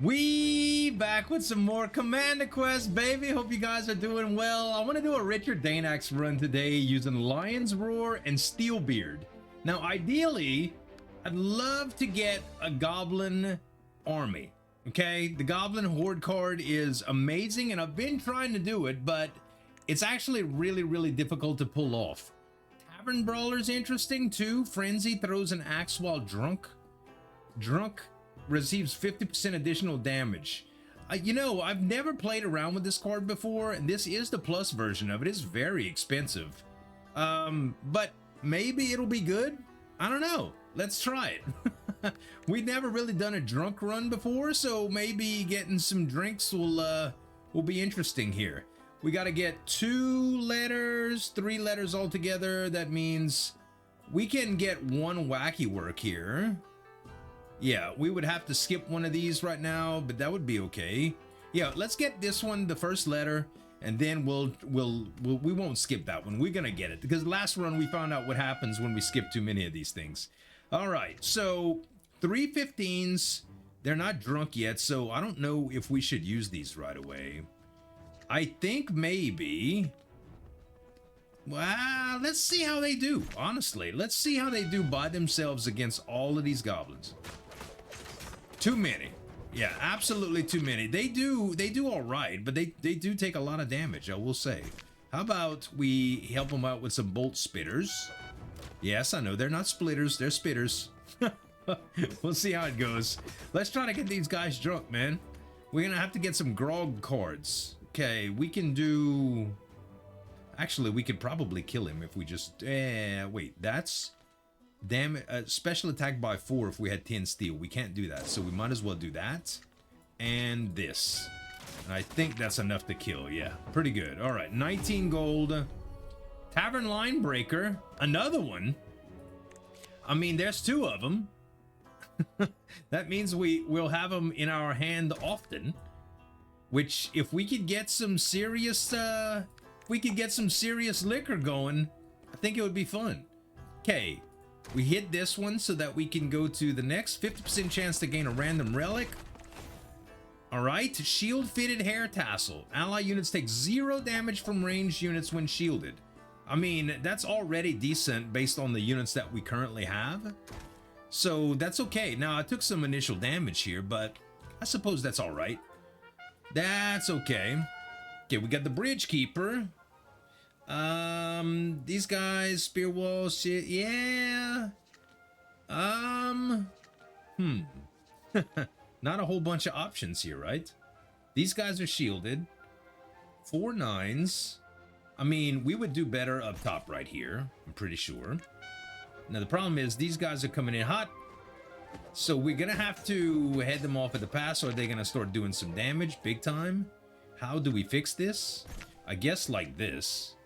We back with some more Commander Quest, baby. Hope you guys are doing well. I want to do a Richard Danax run today using Lion's Roar and Steelbeard. Now, ideally, I'd love to get a Goblin army. Okay, the Goblin Horde card is amazing, and I've been trying to do it, but it's actually really difficult to pull off. Tavern Brawler's interesting too. Frenzy throws an axe while drunk. Drunk receives 50% additional damage. You know, I've never played around with this card before, and this is the plus version of it. It's very expensive. But maybe it'll be good. I don't know. Let's try it. We've never really done a drunk run before, so maybe getting some drinks will be interesting here. We got to get 2 letters, 3 letters altogether. That means we can get 1 wacky work here. Yeah, we would have to skip one of these right now, but that would be okay. Yeah, let's get this one, the first letter, and then we won't skip that one. We're gonna get it because last run we found out what happens when we skip too many of these things. All right, so 3 15s. They're not drunk yet, so I don't know if we should use these right away. I think maybe. Well, let's see how they do. Honestly, let's see how they do by themselves against all of these goblins. Too many. Yeah, absolutely too many. They do all right, but they do take a lot of damage, I will say. How about we help them out with some bolt spitters? Yes, I know they're not splitters, they're spitters. We'll see how it goes. Let's try to get these guys drunk, man. We're gonna have to get some grog cards. Okay, we can do. Actually, we could probably kill him if we just. Wait, that's. Damn it, special attack by 4 if we had 10 steel. We can't do that, so we might as well do that. And this. And I think that's enough to kill, yeah. Pretty good. All right, 19 gold. Tavern Line Breaker. Another one. I mean, there's 2 of them. That means we'll have them in our hand often. Which, if we could get some serious, liquor going, I think it would be fun. Okay. We hit this one so that we can go to the next. 50% chance to gain a random relic. Alright, shield fitted hair tassel. Ally units take 0 damage from ranged units when shielded. I mean, that's already decent based on the units that we currently have. So that's okay. Now, I took some initial damage here, but I suppose that's alright. That's okay. Okay, we got the Bridge Keeper. These guys, spear wall, shit, yeah. Not a whole bunch of options here, right? These guys are shielded. 4 9s. I mean, we would do better up top right here, I'm pretty sure. Now, the problem is these guys are coming in hot. So we're gonna have to head them off at the pass, or they're gonna start doing some damage big time. How do we fix this? I guess like this.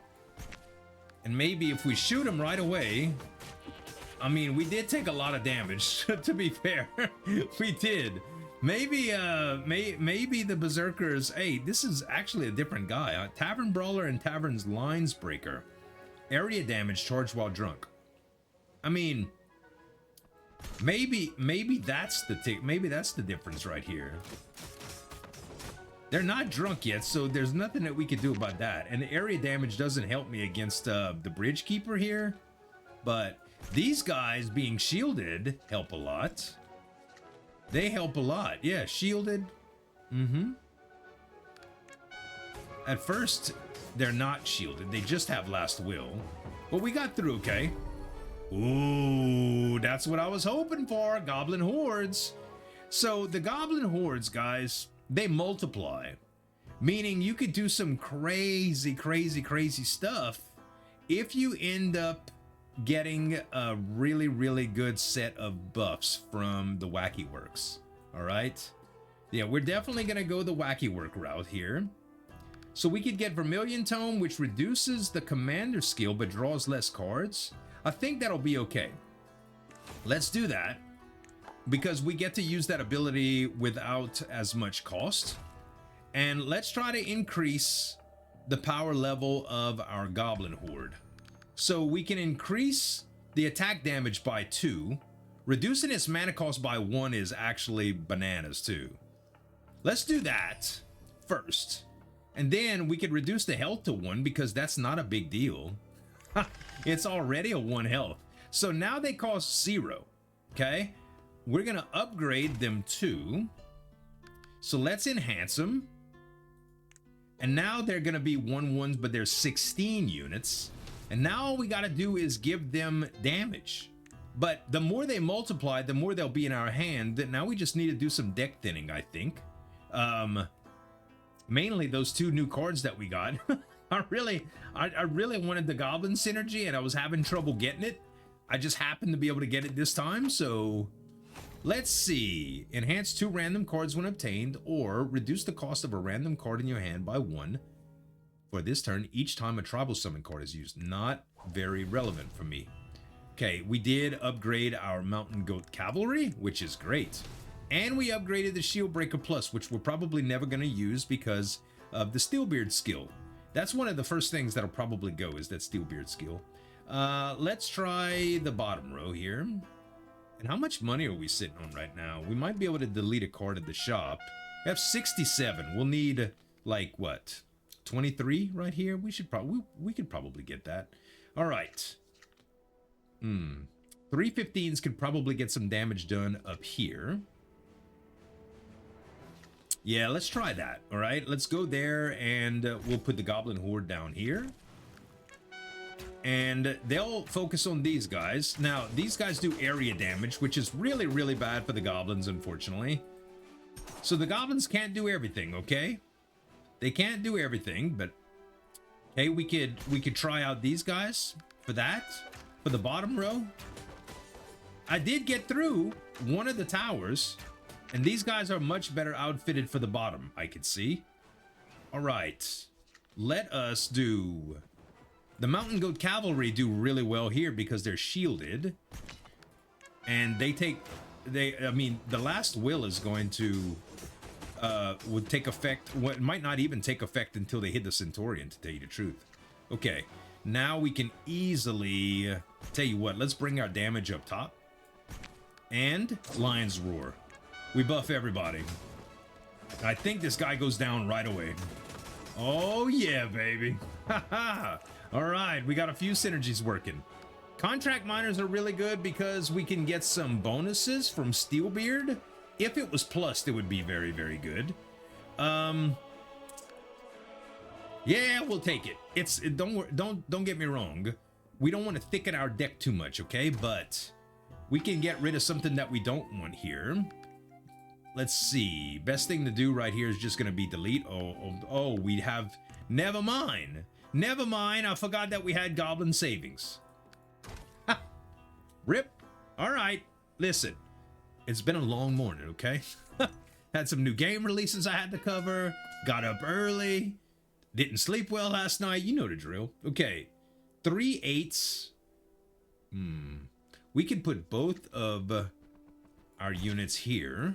And maybe if we shoot him right away, I mean, we did take a lot of damage, to be fair. We did. Maybe, maybe the Berserkers, hey, this is actually a different guy. Tavern Brawler and Tavern's Lines Breaker. Area damage charged while drunk. I mean, maybe that's the difference right here. They're not drunk yet, so there's nothing that we could do about that. And the area damage doesn't help me against the Bridge Keeper here. But these guys being shielded help a lot. They help a lot. Yeah, shielded. At first, they're not shielded. They just have Last Will. But we got through, okay? Ooh, that's what I was hoping for. Goblin Hordes. So the Goblin Hordes, guys, they multiply, meaning you could do some crazy stuff if you end up getting a really good set of buffs from the Wacky works. All right, yeah, we're definitely gonna go the Wacky work route here. So we could get Vermilion Tome, which reduces the commander skill but draws less cards. I think that'll be okay. Let's do that, because we get to use that ability without as much cost. And let's try to increase the power level of our Goblin Horde. So we can increase the attack damage by 2. Reducing its mana cost by 1 is actually bananas too. Let's do that first. And then we could reduce the health to 1 because that's not a big deal. It's already a 1 health. So now they cost 0. Okay? We're going to upgrade them too. So let's enhance them. And now they're going to be 1/1s, but there's 16 units. And now all we got to do is give them damage. But the more they multiply, the more they'll be in our hand. Now we just need to do some deck thinning, I think. Mainly those 2 new cards that we got. I really wanted the Goblin Synergy, and I was having trouble getting it. I just happened to be able to get it this time, so let's see. Enhance 2 random cards when obtained, or reduce the cost of a random card in your hand by 1 for this turn each time a tribal summon card is used. Not very relevant for me. Okay, we did upgrade our Mountain Goat Cavalry, which is great. And we upgraded the Shield Breaker Plus, which we're probably never going to use because of the Steelbeard skill. That's one of the first things that'll probably go, is that Steelbeard skill. Let's try the bottom row here. And how much money are we sitting on right now? We might be able to delete a card at the shop. We have 67. We'll need, like, what? 23 right here? We could probably get that. All right. 315s could probably get some damage done up here. Yeah, let's try that. All right, let's go there, and we'll put the Goblin Horde down here. And they'll focus on these guys. Now, these guys do area damage, which is really, really bad for the Goblins, unfortunately. So the Goblins can't do everything, okay? They can't do everything, but... Hey, we could try out these guys for that. For the bottom row. I did get through one of the towers... And these guys are much better outfitted for the bottom, I could see. All right. Let us do... The Mountain Goat Cavalry do really well here because they're shielded. And they take... I mean, the last will is going to... would take effect... Well, it might not even take effect until they hit the Centaurian, to tell you the truth. Okay. Now we can easily... Tell you what, let's bring our damage up top. And Lion's Roar. We buff everybody. I think this guy goes down right away. Oh, yeah, baby. Haha. All right, we got a few synergies working. Contract miners are really good because we can get some bonuses from Steelbeard. If it was plussed, it would be very, very good. Yeah, we'll take it. Don't get me wrong. We don't want to thicken our deck too much, okay? But we can get rid of something that we don't want here. Let's see. Best thing to do right here is just going to be delete. Oh, we have... Never mind. Never mind. I forgot that we had Goblin savings. Ha! Rip. All right. Listen. It's been a long morning, okay? Had some new game releases I had to cover. Got up early. Didn't sleep well last night. You know the drill. Okay. 3 8s. We could put both of our units here.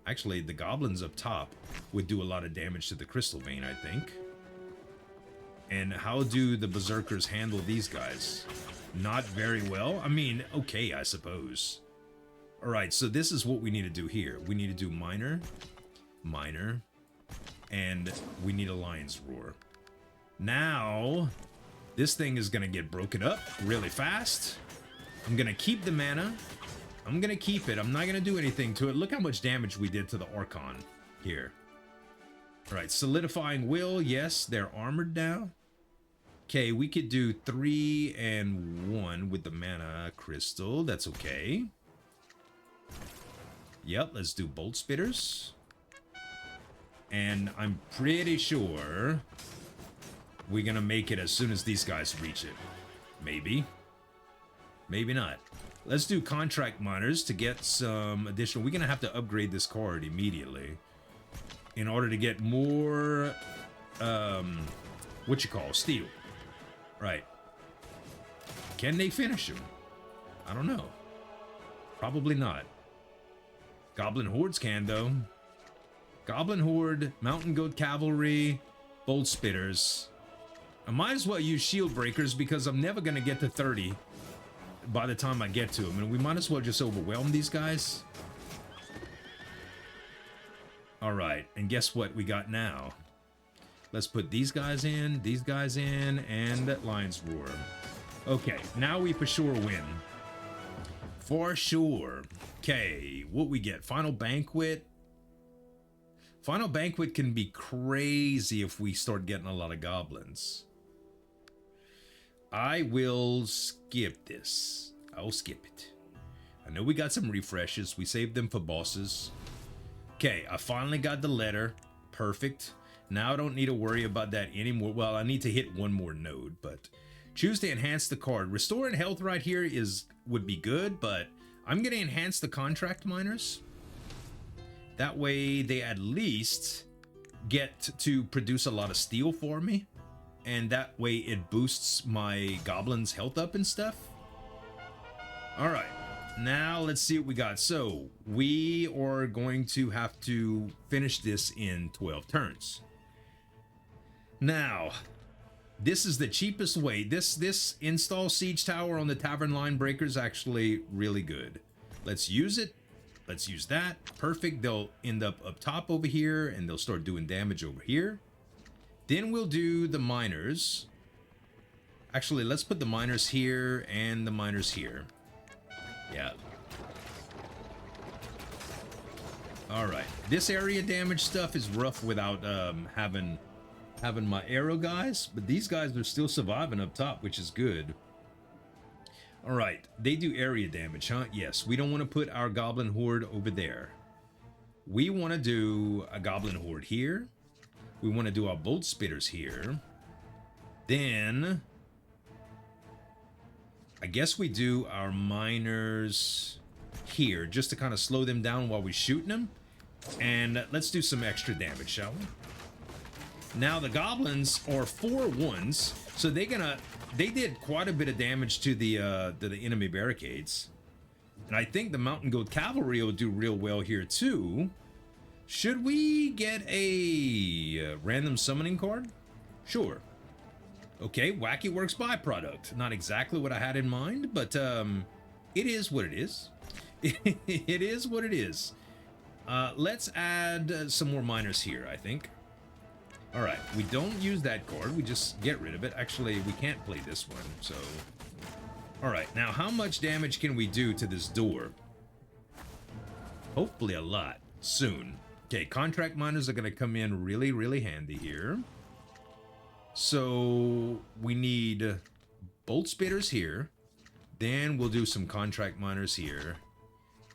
Actually, the Goblins up top would do a lot of damage to the Crystal Vein, I think. And how do the Berserkers handle these guys? Not very well. I mean, okay, I suppose. All right, so this is what we need to do here. We need to do Minor, Minor, and we need a Lion's Roar. Now, this thing is going to get broken up really fast. I'm going to keep the mana. I'm going to keep it. I'm not going to do anything to it. Look how much damage we did to the Archon here. All right, Solidifying Will. Yes, they're armored now. Okay, we could do 3 and 1 with the mana crystal. That's okay. Yep, let's do Bolt Spitters. And I'm pretty sure we're going to make it as soon as these guys reach it. Maybe. Maybe not. Let's do Contract Miners to get some additional... We're going to have to upgrade this card immediately in order to get more, steel. Right. Can they finish him? I don't know. Probably not. Goblin Hordes can, though. Goblin Horde, Mountain Goat Cavalry, Bolt Spitters. I might as well use Shield Breakers because I'm never going to get to 30 by the time I get to them. And we might as well just overwhelm these guys. All right, and guess what we got now? Let's put these guys in, and Lion's Roar. Okay, now we for sure win. For sure. Okay, what we get? Final Banquet. Final Banquet can be crazy if we start getting a lot of goblins. I will skip this. I'll skip it. I know we got some refreshes. We saved them for bosses. Okay, I finally got the letter. Perfect. Now I don't need to worry about that anymore. Well, I need to hit one more node, but choose to enhance the card. Restoring health right here would be good, but I'm going to enhance the contract miners. That way they at least get to produce a lot of steel for me. And that way it boosts my goblins' health up and stuff. All right. Now let's see what we got. So we are going to have to finish this in 12 turns. Now, this is the cheapest way. This install siege tower on the Tavern line breaker is actually really good. Let's use it. Let's use that. Perfect. They'll end up top over here and they'll start doing damage over here. Then we'll do the miners. Actually, let's put the miners here and the miners here. Yeah. All right. This area damage stuff is rough without having my arrow guys, but these guys are still surviving up top, which is good. All right. They do area damage, huh? Yes. We don't want to put our goblin horde over there. We want to do a goblin horde here. We want to do our bolt spitters here. Then I guess we do our miners here just to kind of slow them down while we're shooting them. And let's do some extra damage, shall we? Now the goblins are 4/1s, so they did quite a bit of damage to the enemy barricades. And I think the mountain goat cavalry will do real well here too. Should we get a random summoning card? Sure. Okay, Wacky Works byproduct. Not exactly what I had in mind, but it is what it is. It is what it is. Let's add some more miners here, I think. All right, we don't use that card. We just get rid of it. Actually, we can't play this one, so... All right, now how much damage can we do to this door? Hopefully a lot, soon. Okay, contract miners are going to come in really, really handy here. So we need bolt spitters here. Then we'll do some contract miners here.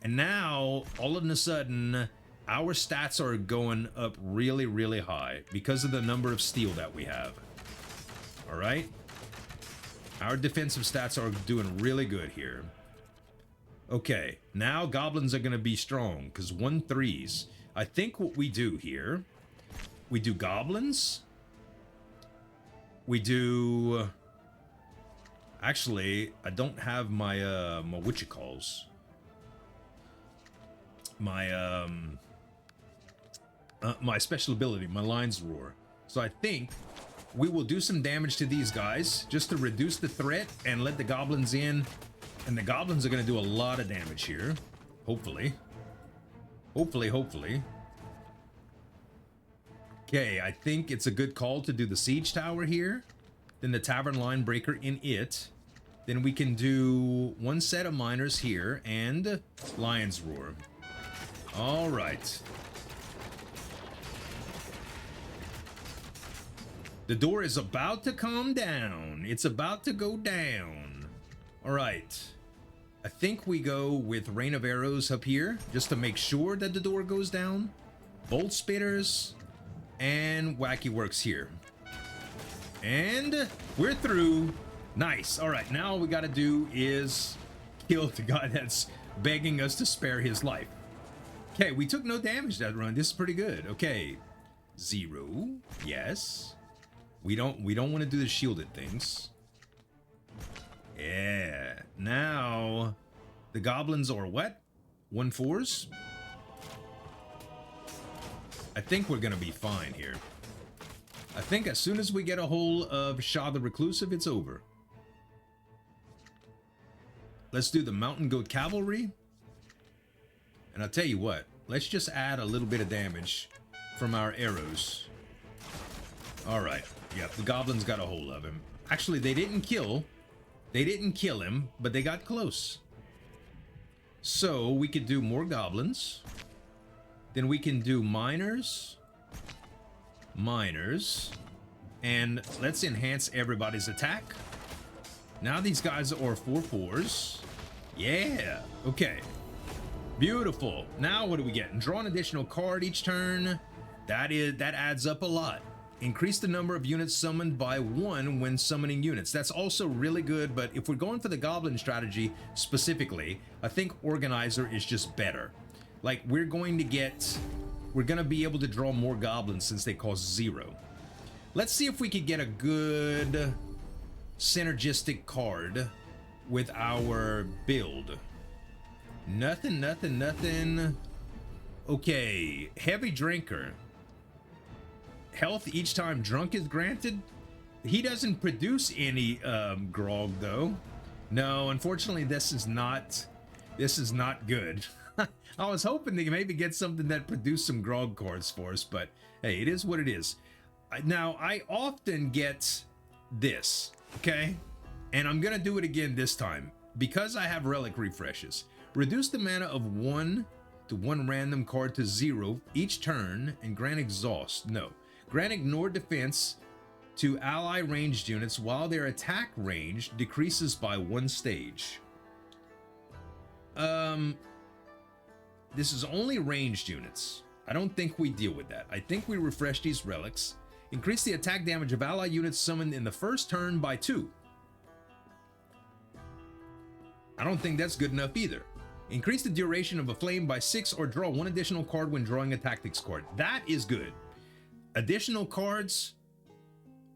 And now, all of a sudden, our stats are going up really, really high because of the number of steel that we have. All right? Our defensive stats are doing really good here. Okay, now goblins are going to be strong because 1/3s. I think what we do here, we do goblins. We do... Actually, I don't have my, my whatchamacalls. My special ability, my Lion's Roar. So I think we will do some damage to these guys just to reduce the threat and let the goblins in. And the goblins are going to do a lot of damage here. Hopefully. Hopefully. Okay, I think it's a good call to do the siege tower here. Then the Tavern line breaker in it. Then we can do one set of miners here and Lion's Roar. All right. The door is about to calm down. It's about to go down. All right. I think we go with Rain of Arrows up here just to make sure that the door goes down. Bolt spitters and Wacky Works here. And we're through. Nice. All right. Now all we got to do is kill the guy that's begging us to spare his life. Okay, we took no damage that run. This is pretty good. Okay. 0. Yes. We don't want to do the shielded things. Yeah. Now the goblins are what? 1/4s? I think we're gonna be fine here. I think as soon as we get a hold of Shah the Reclusive, it's over. Let's do the Mountain Goat Cavalry. And I'll tell you what, let's just add a little bit of damage from our arrows. All right. Yep, the goblins got a hold of him. Actually, they didn't kill. They didn't kill him, but they got close. So we could do more goblins. Then we can do miners. Miners. And let's enhance everybody's attack. Now these guys are 4/4s. Yeah. Okay. Beautiful. Now what do we get? Draw an additional card each turn. That adds up a lot. Increase the number of units summoned by 1 when summoning units. That's also really good, but if we're going for the goblin strategy specifically, I think organizer is just better. Like, we're going to be able to draw more goblins since they cost 0. Let's see if we could get a good synergistic card with our build. Nothing. Okay, heavy drinker. Health each time drunk is granted. He doesn't produce any grog though. No, unfortunately this is not good. I was hoping to maybe get something that produced some grog cards for us, but hey, it is what it is. Now I often get this, okay? And I'm gonna do it again this time because I have relic refreshes. Reduce the mana of 1 to 1 random card to 0 each turn and grant exhaust. No. Grant ignore defense to ally ranged units while their attack range decreases by 1 stage. This is only ranged units. I don't think we deal with that. I think we refresh these relics. Increase the attack damage of ally units summoned in the first turn by 2. I don't think that's good enough either. Increase the duration of a flame by 6 or draw 1 additional card when drawing a tactics card. That is good. Additional cards,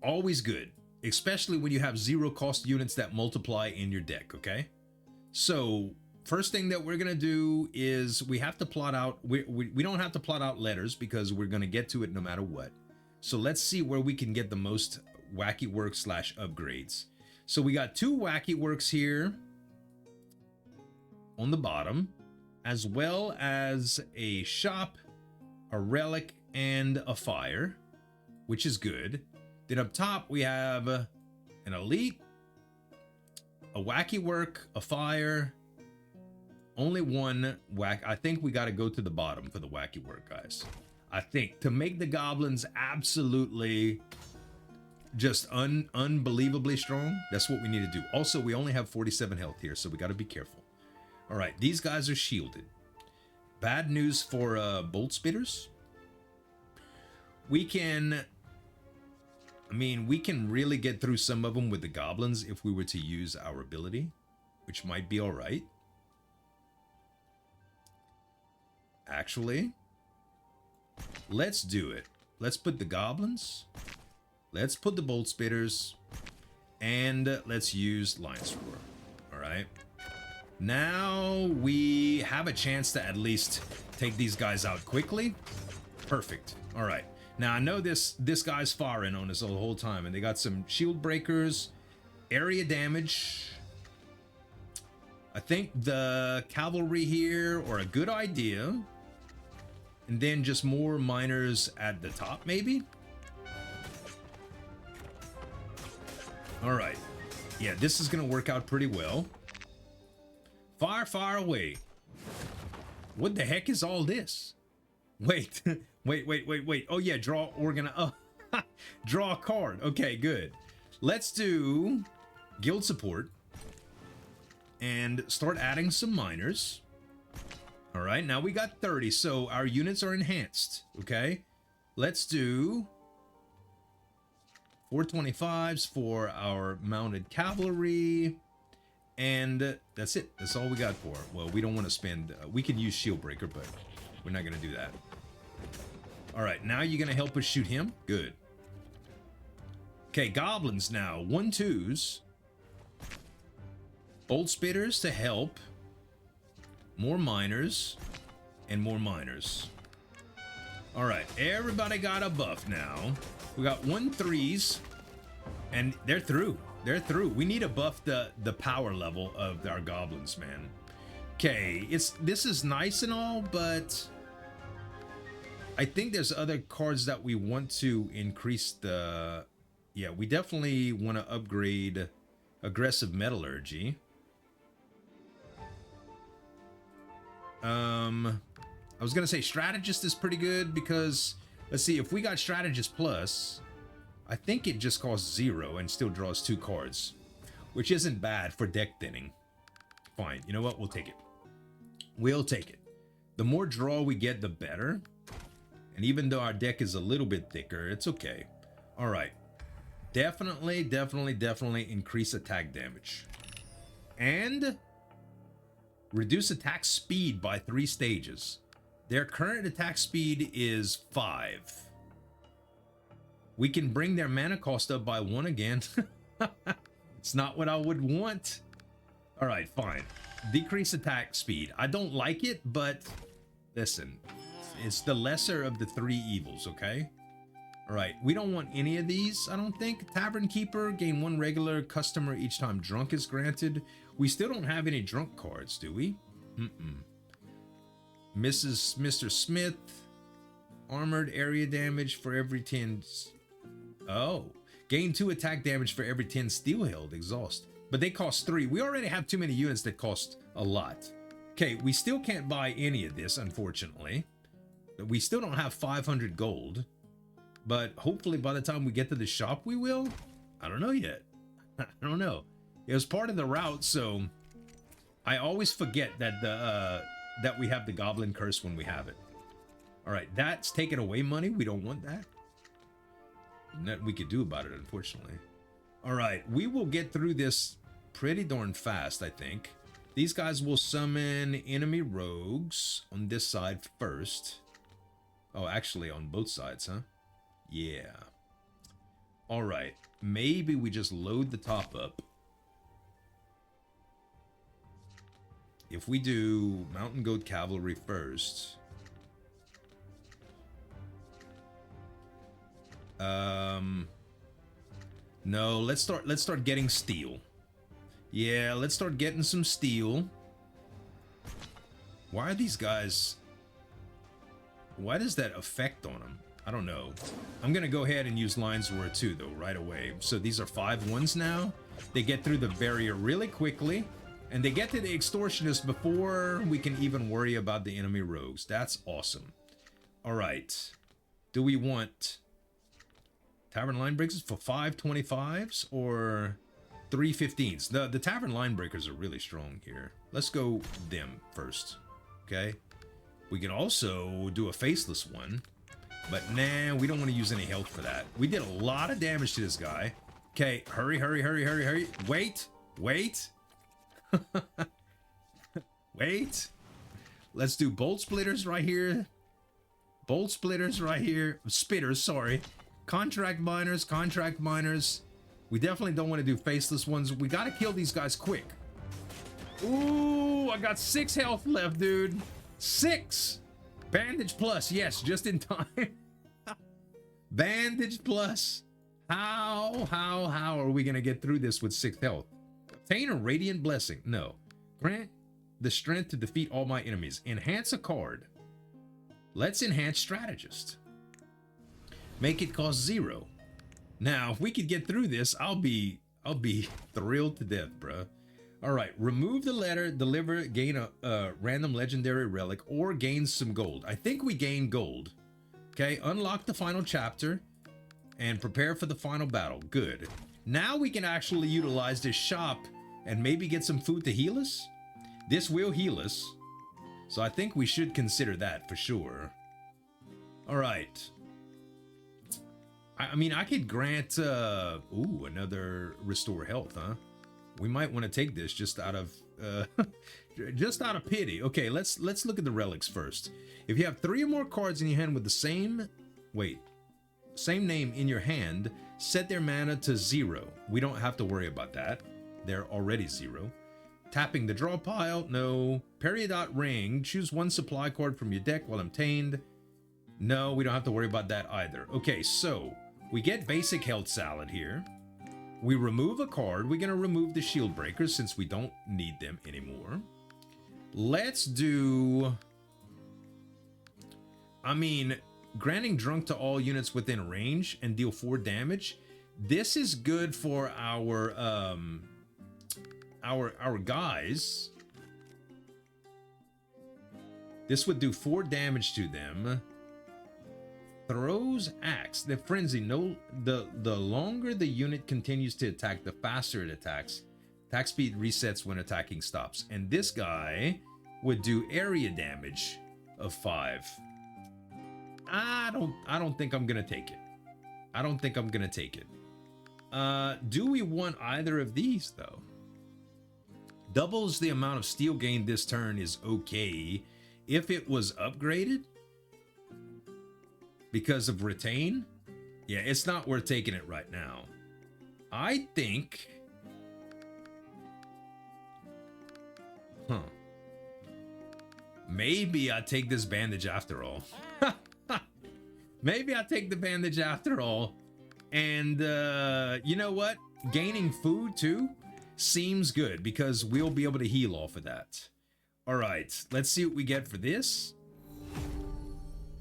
always good, especially when you have 0 cost units that multiply in your deck, okay? So first thing that we're gonna do is we have to plot out, we don't have to plot out letters because we're gonna get to it no matter what. So let's see where we can get the most wacky work / upgrades. So we got 2 wacky works here on the bottom, as well as a shop, a relic, and a fire, which is good. Then up top we have an elite, a wacky work, a fire, only 1 whack. I think we got to go to the bottom for the wacky work, guys. I think to make the goblins absolutely just unbelievably strong, that's what we need to do. Also, we only have 47 health here, so we got to be careful. All right, these guys are shielded. Bad news for bolt spitters. We can really get through some of them with the goblins if we were to use our ability, which might be all right. Actually, let's do it. Let's put the goblins, let's put the bolt spitters, and let's use Lion's Roar. All right. Now we have a chance to at least take these guys out quickly. Perfect. All right. Now I know this guy's firing on us the whole time, and they got some shield breakers, area damage. I think the cavalry here are a good idea, and then just more miners at the top, maybe. All right. Yeah, this is gonna work out pretty well. Fire away. What the heck is all this? Wait, wait. Oh yeah, draw draw a card. Okay, good. Let's do guild support and start adding some miners. All right, now we got 30, so our units are enhanced. Okay, let's do 425s for our mounted cavalry. And that's it. That's all we got for it. Well, we don't want to spend... we can use Shield Breaker, but we're not going to do that. All right, now you're going to help us shoot him? Good. Okay, goblins now. 1/2s. Bolt spitters to help. More miners. And more miners. All right, everybody got a buff now. We got 1/3s. And they're through. They're through. We need to buff the power level of our goblins, man. Okay, this is nice and all, but I think there's other cards that we want to increase the... Yeah, we definitely want to upgrade aggressive metallurgy. I was going to say strategist is pretty good because, let's see, if we got strategist plus, I think it just costs 0 and still draws 2 cards, which isn't bad for deck thinning. Fine. You know what? We'll take it. We'll take it. The more draw we get, the better. And even though our deck is a little bit thicker, it's okay. All right. Definitely increase attack damage. And reduce attack speed by 3 stages. Their current attack speed is 5. We can bring their mana cost up by 1 again. It's not what I would want. All right, fine. Decrease attack speed. I don't like it, but listen, it's the lesser of the 3 evils, okay? All right, we don't want any of these, I don't think. Tavern Keeper, gain 1 regular customer each time drunk is granted. We still don't have any drunk cards, do we? Mr. Smith, armored area damage for every 10... Oh, gain 2 attack damage for every 10 steel held, exhaust. But they cost 3. We already have too many units that cost a lot. Okay, we still can't buy any of this, unfortunately. We still don't have 500 gold. But hopefully by the time we get to the shop, we will. I don't know yet. I don't know. It was part of the route, so I always forget that that we have the Goblin Curse when we have it. All right, that's taking away money. We don't want that. Nothing we could do about it, unfortunately. All right, we will get through this pretty darn fast, I think. These guys will summon enemy rogues on this side first. Oh, actually on both sides, huh? Yeah. All right. Maybe we just load the top up. If we do Mountain Goat Cavalry first. No, let's start getting steel. Yeah, let's start getting some steel. Why are these guys... Why does that affect on them? I don't know. I'm gonna go ahead and use Lion's Roar too, though, right away. So these are 5/1s now. They get through the barrier really quickly, and they get to the extortionist before we can even worry about the enemy rogues. That's awesome. All right. Do we want Tavern Line Breakers for 5/25s or 3/15s? The Tavern Line Breakers are really strong here. Let's go them first. Okay. We can also do a faceless one. But nah, we don't want to use any health for that. We did a lot of damage to this guy. Okay, hurry. Wait. Wait. Let's do bolt splitters right here. Spitters, sorry. Contract miners. We definitely don't want to do faceless ones. We got to kill these guys quick. Ooh, I got 6 health left, dude. 6. Bandage plus, yes, just in time. Bandage plus. How are we gonna get through this with 6 health? Obtain a radiant blessing. No. Grant the strength to defeat all my enemies. Enhance a card. Let's enhance strategist. Make it cost 0. Now, if we could get through this, I'll be thrilled to death, bruh. All right, remove the letter, deliver, gain a random legendary relic, or gain some gold. I think we gain gold. Okay, unlock the final chapter and prepare for the final battle. Good. Now we can actually utilize this shop and maybe get some food to heal us. This will heal us. So I think we should consider that for sure. All right. I mean, I could grant, ooh, another restore health, huh? We might want to take this just out of pity. Okay, let's look at the relics first. If you have 3 or more cards in your hand with the same name in your hand, set their mana to 0. We don't have to worry about that. They're already 0. Tapping the draw pile, no. Peridot ring, choose 1 supply card from your deck while obtained. No, we don't have to worry about that either. Okay, so we get basic health salad here. We remove a card. We're going to remove the shield breakers since we don't need them anymore. Let's do... I mean, granting drunk to all units within range and deal 4 damage. This is good for our guys. This would do 4 damage to them. Throws axe. The frenzy. No, the longer the unit continues to attack, the faster it attacks. Attack speed resets when attacking stops. And this guy would do area damage of 5. I don't think I'm gonna take it. I don't think I'm gonna take it. Do we want either of these though? Doubles the amount of steel gained this turn is okay if it was upgraded because of retain. Yeah, it's not worth taking it right now. I think, maybe I take this bandage after all. Maybe I take the bandage after all. And you know what? Gaining food too seems good because we'll be able to heal off of that. All right, let's see what we get for this.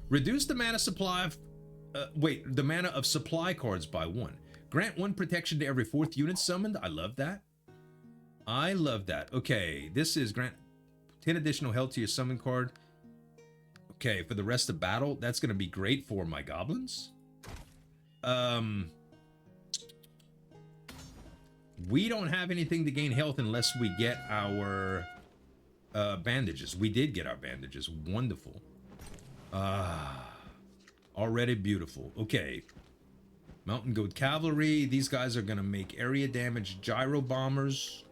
Reduce the mana supply of, the mana of supply cards by 1. Grant 1 protection to every 4th unit summoned. I love that. I love that. Okay, this is grant 10 additional health to your summon card. Okay, for the rest of battle, that's going to be great for my goblins. We don't have anything to gain health unless we get our bandages. We did get our bandages. Wonderful. Already beautiful. Okay. Mountain Goat Cavalry. These guys are going to make area damage. Gyro Bombers.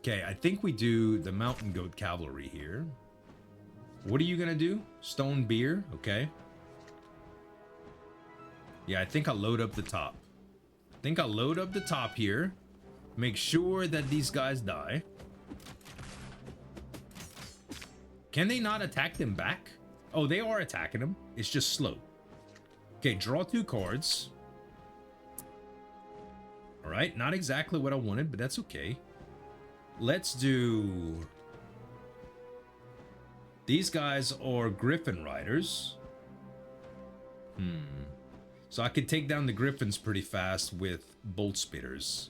Okay, I think we do the Mountain Goat Cavalry here. What are you gonna do? Stone Beer, okay. Yeah, I think I'll load up the top. I think I'll load up the top here. Make sure that these guys die. Can they not attack them back? Oh, they are attacking them. It's just slow. Okay, draw 2 cards. All right, not exactly what I wanted, but that's okay. Let's do... These guys are Griffin Riders. So I could take down the Griffins pretty fast with Bolt Spitters.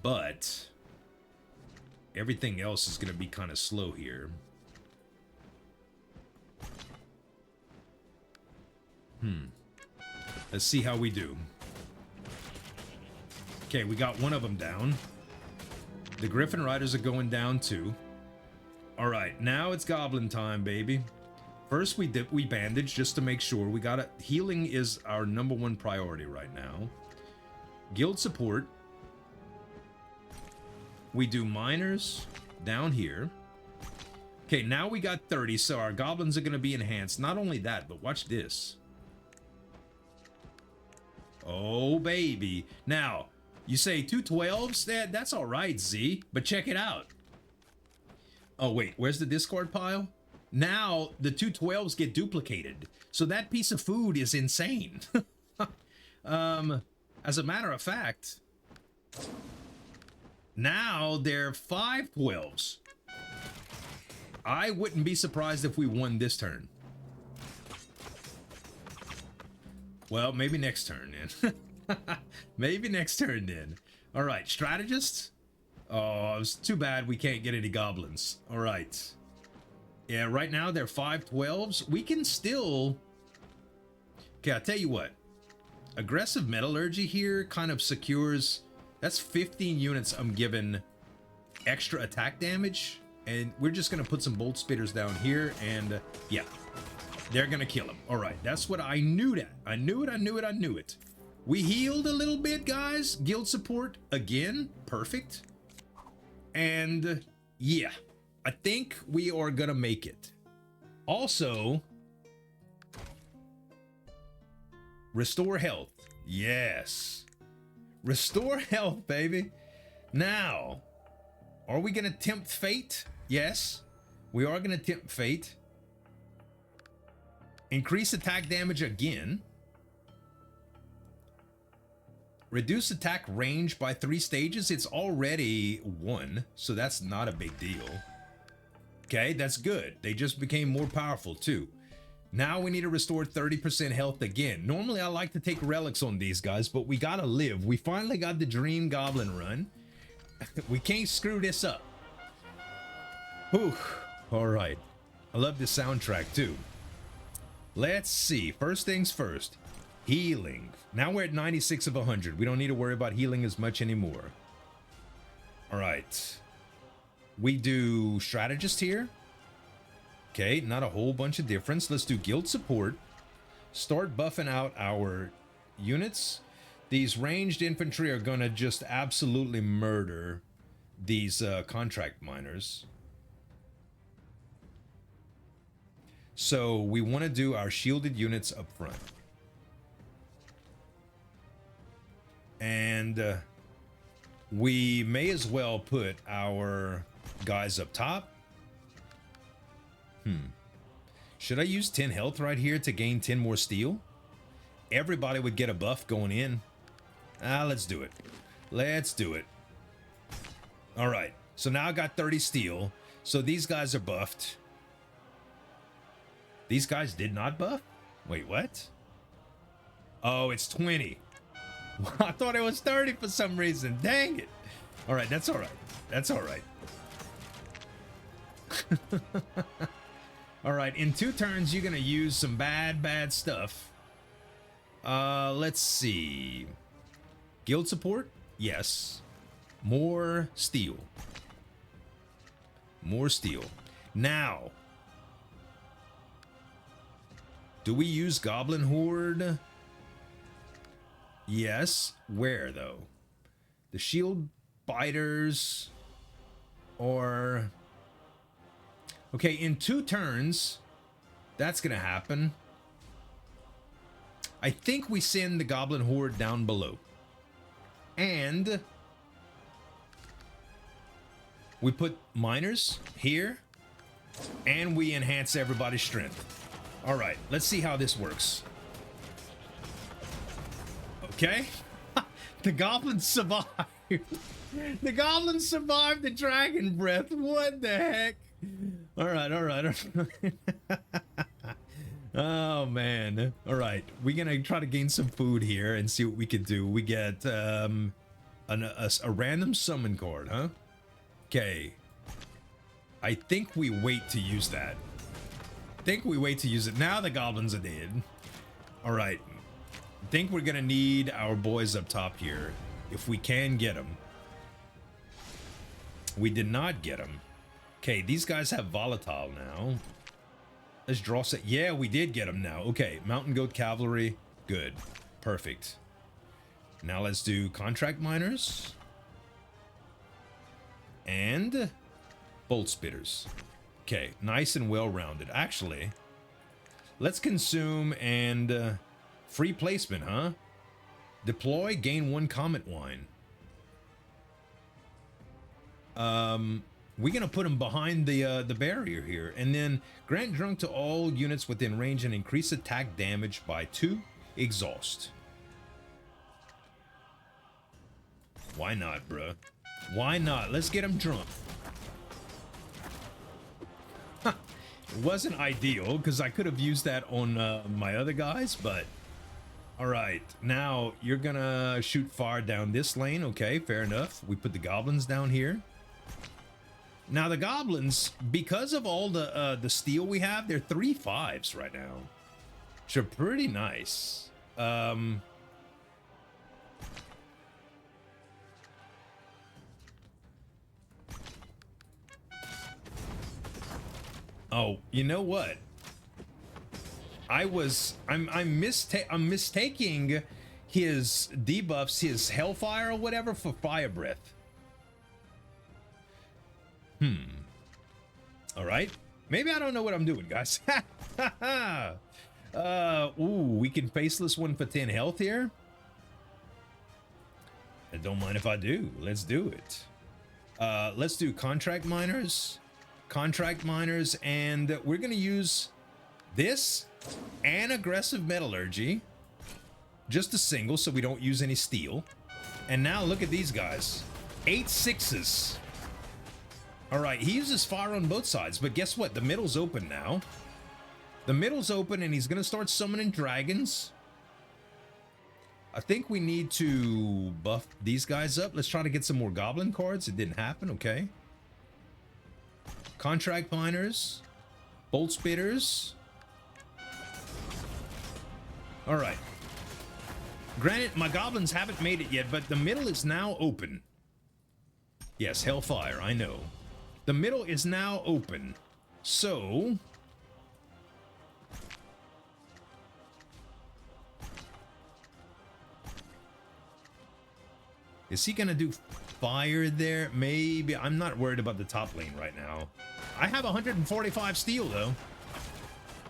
But everything else is going to be kind of slow here. Let's see how we do. Okay, we got one of them down. The Griffin Riders are going down too. All right, now it's Goblin time, baby. First, we bandage just to make sure. We got it. Healing is our #1 priority right now. Guild support. We do miners down here. Okay, now we got 30, so our goblins are going to be enhanced. Not only that, but watch this. Oh, baby. Now, you say 2 12s? That's all right, Z, but check it out. Oh, wait, where's the discard pile? Now, the 2 12s get duplicated, so that piece of food is insane. As a matter of fact, now they're 5 12s. I wouldn't be surprised if we won this turn. Well, maybe next turn then. Maybe next turn then. All right, strategist. Oh, it's too bad we can't get any goblins. All right. Yeah, right now they're 5 12s. We can still... Okay, I'll tell you what. Aggressive Metallurgy here kind of secures... That's 15 units I'm giving extra attack damage. And we're just going to put some Bolt Spitters down here. And yeah, they're going to kill him. All right, that's what I knew that. I knew it. We healed a little bit, guys. Guild support again. Perfect. And yeah, I think we are going to make it. Also, restore health. Yes. Restore health, baby. Now, are we going to tempt fate? Yes, we are going to tempt fate. Increase attack damage again. Reduce attack range by 3 stages. It's already 1, so that's not a big deal. Okay, that's good. They just became more powerful too. Now we need to restore 30% health again. Normally I like to take relics on these guys, but we gotta live. We finally got the dream goblin run. We can't screw this up. Whew. All right. I love the soundtrack too. Let's see. First things first. Healing. Now we're at 96 of 100. We don't need to worry about healing as much anymore. All right. We do strategist here. Okay, not a whole bunch of difference. Let's do guild support. Start buffing out our units. These ranged infantry are gonna just absolutely murder these contract miners. So we want to do our shielded units up front. And we may as well put our guys up top. Should I use 10 health right here to gain 10 more steel? Everybody would get a buff going in. Let's do it. Let's do it. All right. So now I got 30 steel. So these guys are buffed. These guys did not buff? Wait, what? Oh, it's 20. I thought it was 30 for some reason. Dang it. All right, that's all right. That's all right. All right, in 2 turns, you're going to use some bad stuff. Let's see. Guild support? Yes. More steel. More steel. Now, do we use Goblin Horde? Yes. Where, though? The shield biters or... Okay, in 2 turns, that's going to happen. I think we send the Goblin Horde down below. And we put miners here, and we enhance everybody's strength. All right, let's see how this works. Okay. The goblins survived. The goblins survived the dragon breath. What the heck? All right, all right. All right. Oh, man. All right. We're going to try to gain some food here and see what we can do. We get a random summon card, huh? Okay. I think we wait to use that. Now the goblins are dead. All right. I think we're going to need our boys up top here. If we can get them. We did not get them. Okay, these guys have volatile now. Let's draw set. Yeah, we did get them now. Okay, Mountain Goat Cavalry. Good. Perfect. Now let's do contract miners. And bolt spitters. Okay, nice and well-rounded. Actually, let's consume and free placement, huh? Deploy, gain 1 comet wine. We're gonna put them behind the barrier here, and then grant drunk to all units within range and increase attack damage by 2. Exhaust. Why not, bruh? Why not? Let's get them drunk. Huh. It wasn't ideal because I could have used that on my other guys, but all right. Now you're gonna shoot fire down this lane. Okay, fair enough. We put the goblins down here. Now the goblins, because of all the steel we have, they're 3/5s right now, which are pretty nice. Oh, you know what? I'm mistaking his debuffs, his hellfire or whatever, for fire breath. All right. Maybe I don't know what I'm doing, guys. Ooh, we can faceless one for 10 health here. I don't mind if I do. Let's do it. Let's do contract miners. Contract miners, and we're gonna use this and aggressive metallurgy. Just a single, so we don't use any steel. And now look at these guys. 8 6s. All right, he uses fire on both sides, but guess what? The middle's open now. The middle's open, and he's going to start summoning dragons. I think we need to buff these guys up. Let's try to get some more goblin cards. It didn't happen, okay. Contract miners. Bolt spitters. All right. Granted, my goblins haven't made it yet, but the middle is now open. Yes, Hellfire, I know. The middle is now open. So... is he gonna do fire there? Maybe. I'm not worried about the top lane right now. I have 145 steel, though.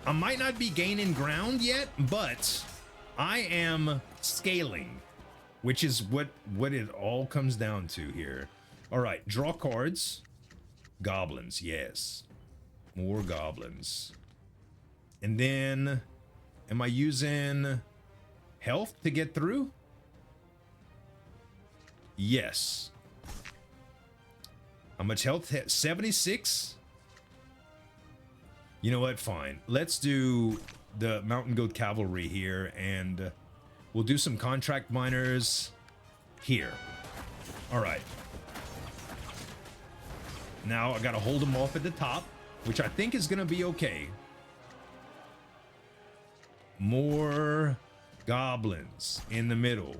I might not be gaining ground yet, but I am scaling, which is what it all comes down to here. All right, draw cards. Goblins, yes. More goblins. And then, am I using health to get through? Yes. How much health? 76? You know what? Fine. Let's do the Mountain Goat Cavalry here, and we'll do some contract miners here. All right. Now I gotta hold them off at the top, which I think is gonna be okay. More goblins in the middle.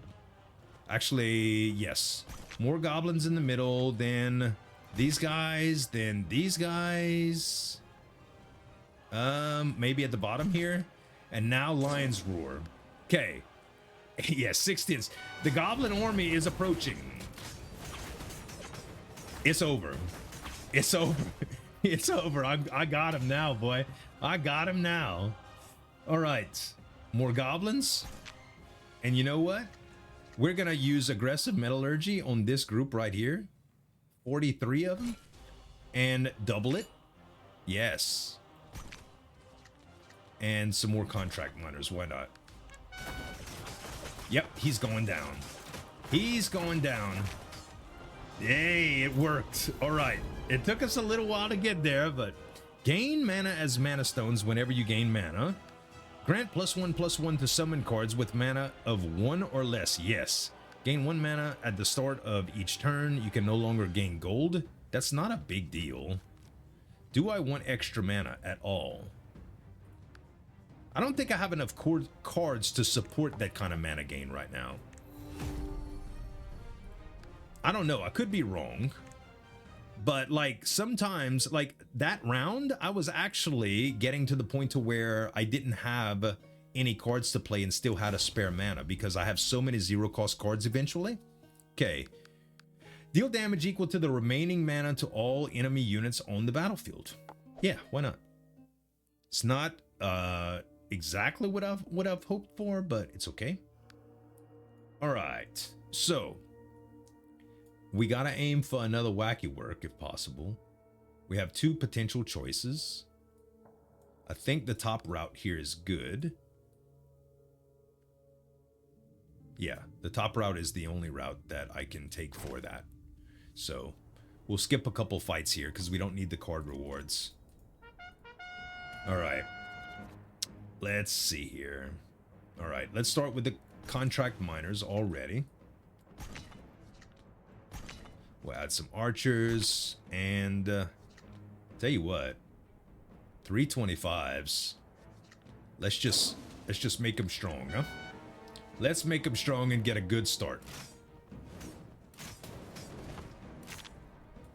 Actually, yes. More goblins in the middle, then these guys, then these guys. Maybe at the bottom here. And now Lion's Roar. Okay. Yes, 16. The Goblin army is approaching. It's over. It's over. It's over. I got him now, boy. I got him now. All right. More goblins. And you know what? We're going to use aggressive metallurgy on this group right here. 43 of them. And double it. Yes. And some more contract miners. Why not? Yep, he's going down. He's going down. Yay, it worked. All right. It took us a little while to get there, but gain mana as mana stones whenever you gain mana. Grant +1/+1 to summon cards with mana of 1 or less. Yes. Gain 1 mana at the start of each turn. You can no longer gain gold. That's not a big deal. Do I want extra mana at all? I don't think I have enough cards to support that kind of mana gain right now. I don't know. I could be wrong. But like sometimes, like that round, I was actually getting to the point to where I didn't have any cards to play and still had a spare mana because I have so many zero cost cards eventually. Okay. Deal damage equal to the remaining mana to all enemy units on the battlefield. Yeah, why not? It's not exactly what I've hoped for, but it's okay. All right. So we got to aim for another wacky work if possible. We have 2 potential choices. I think the top route here is good. Yeah, the top route is the only route that I can take for that. So we'll skip a couple fights here because we don't need the card rewards. All right. Let's see here. All right, let's start with the contract miners already. We'll add some archers and tell you what, 325s. Let's just make them strong, huh? Let's make them strong and get a good start.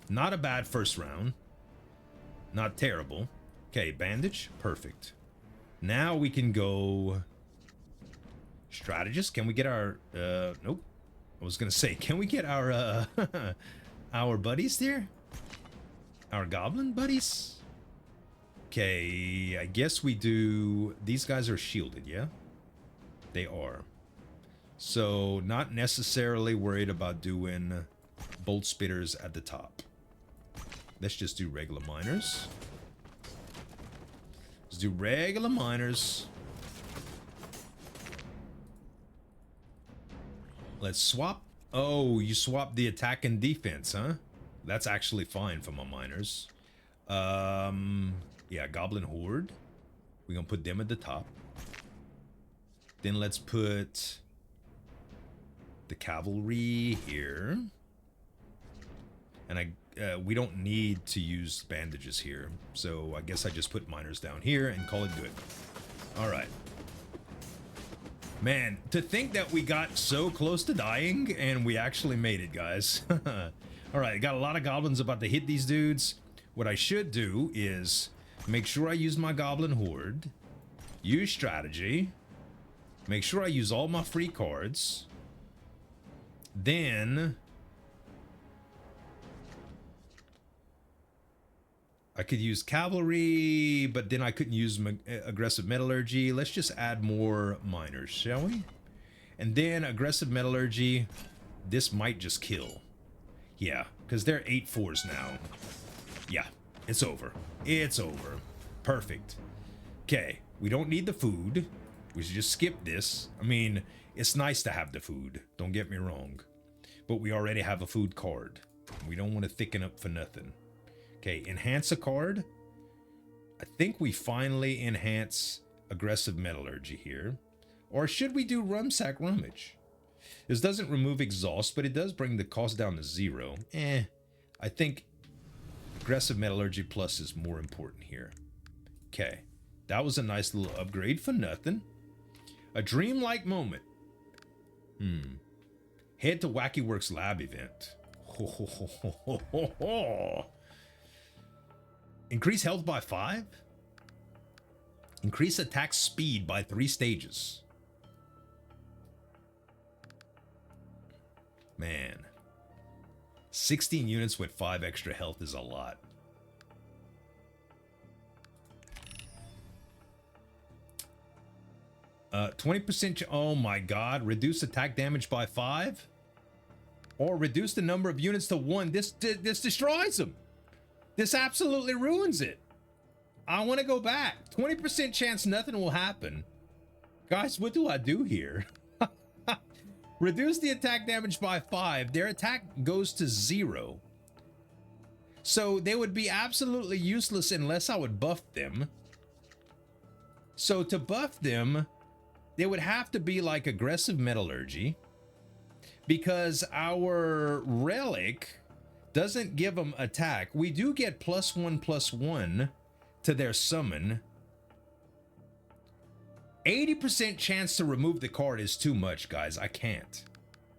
Not a bad first round. Not terrible. Okay, bandage, perfect. Now we can go strategist. Can we get our nope. I was gonna say, can we get our our buddies there? Our goblin buddies? Okay, I guess we do. These guys are shielded, yeah? They are. So not necessarily worried about doing bolt spitters at the top. Let's just do regular miners. Let's do regular miners. Let's swap Oh, you swapped the attack and defense, huh? That's actually fine for my miners. Yeah, Goblin Horde. We're gonna put them at the top. Then let's put the cavalry here. And we don't need to use bandages here. So I guess I just put miners down here and call it good. All right. Man, to think that we got so close to dying and we actually made it, guys. All right, got a lot of goblins about to hit these dudes. What I should do is make sure I use my Goblin Horde, use strategy, make sure I use all my free cards, then I could use cavalry, but then I couldn't use aggressive metallurgy. Let's just add more miners, shall we? And then aggressive metallurgy, this might just kill. Yeah, because they're 8/4s now. Yeah, it's over. It's over. Perfect. Okay, we don't need the food. We should just skip this. I mean, it's nice to have the food, don't get me wrong. But we already have a food card. We don't want to thicken up for nothing. Okay, enhance a card. I think we finally enhance aggressive metallurgy here. Or should we do rumsack rummage? This doesn't remove exhaust, but it does bring the cost down to 0. I think aggressive metallurgy plus is more important here. Okay, that was a nice little upgrade for nothing. A dreamlike moment. Head to Wacky Works Lab event. Increase health by 5. Increase attack speed by 3 stages. Man. 16 units with 5 extra health is a lot. Uh, 20%. Oh my god. Reduce attack damage by 5. Or reduce the number of units to 1. This destroys them. This absolutely ruins it. I want to go back. 20% chance nothing will happen. Guys, what do I do here? Reduce the attack damage by 5. Their attack goes to 0. So they would be absolutely useless unless I would buff them. So to buff them, they would have to be like aggressive metallurgy. Because our relic doesn't give them attack. We do get +1/+1 to their summon. 80% chance to remove the card is too much, guys. I can't.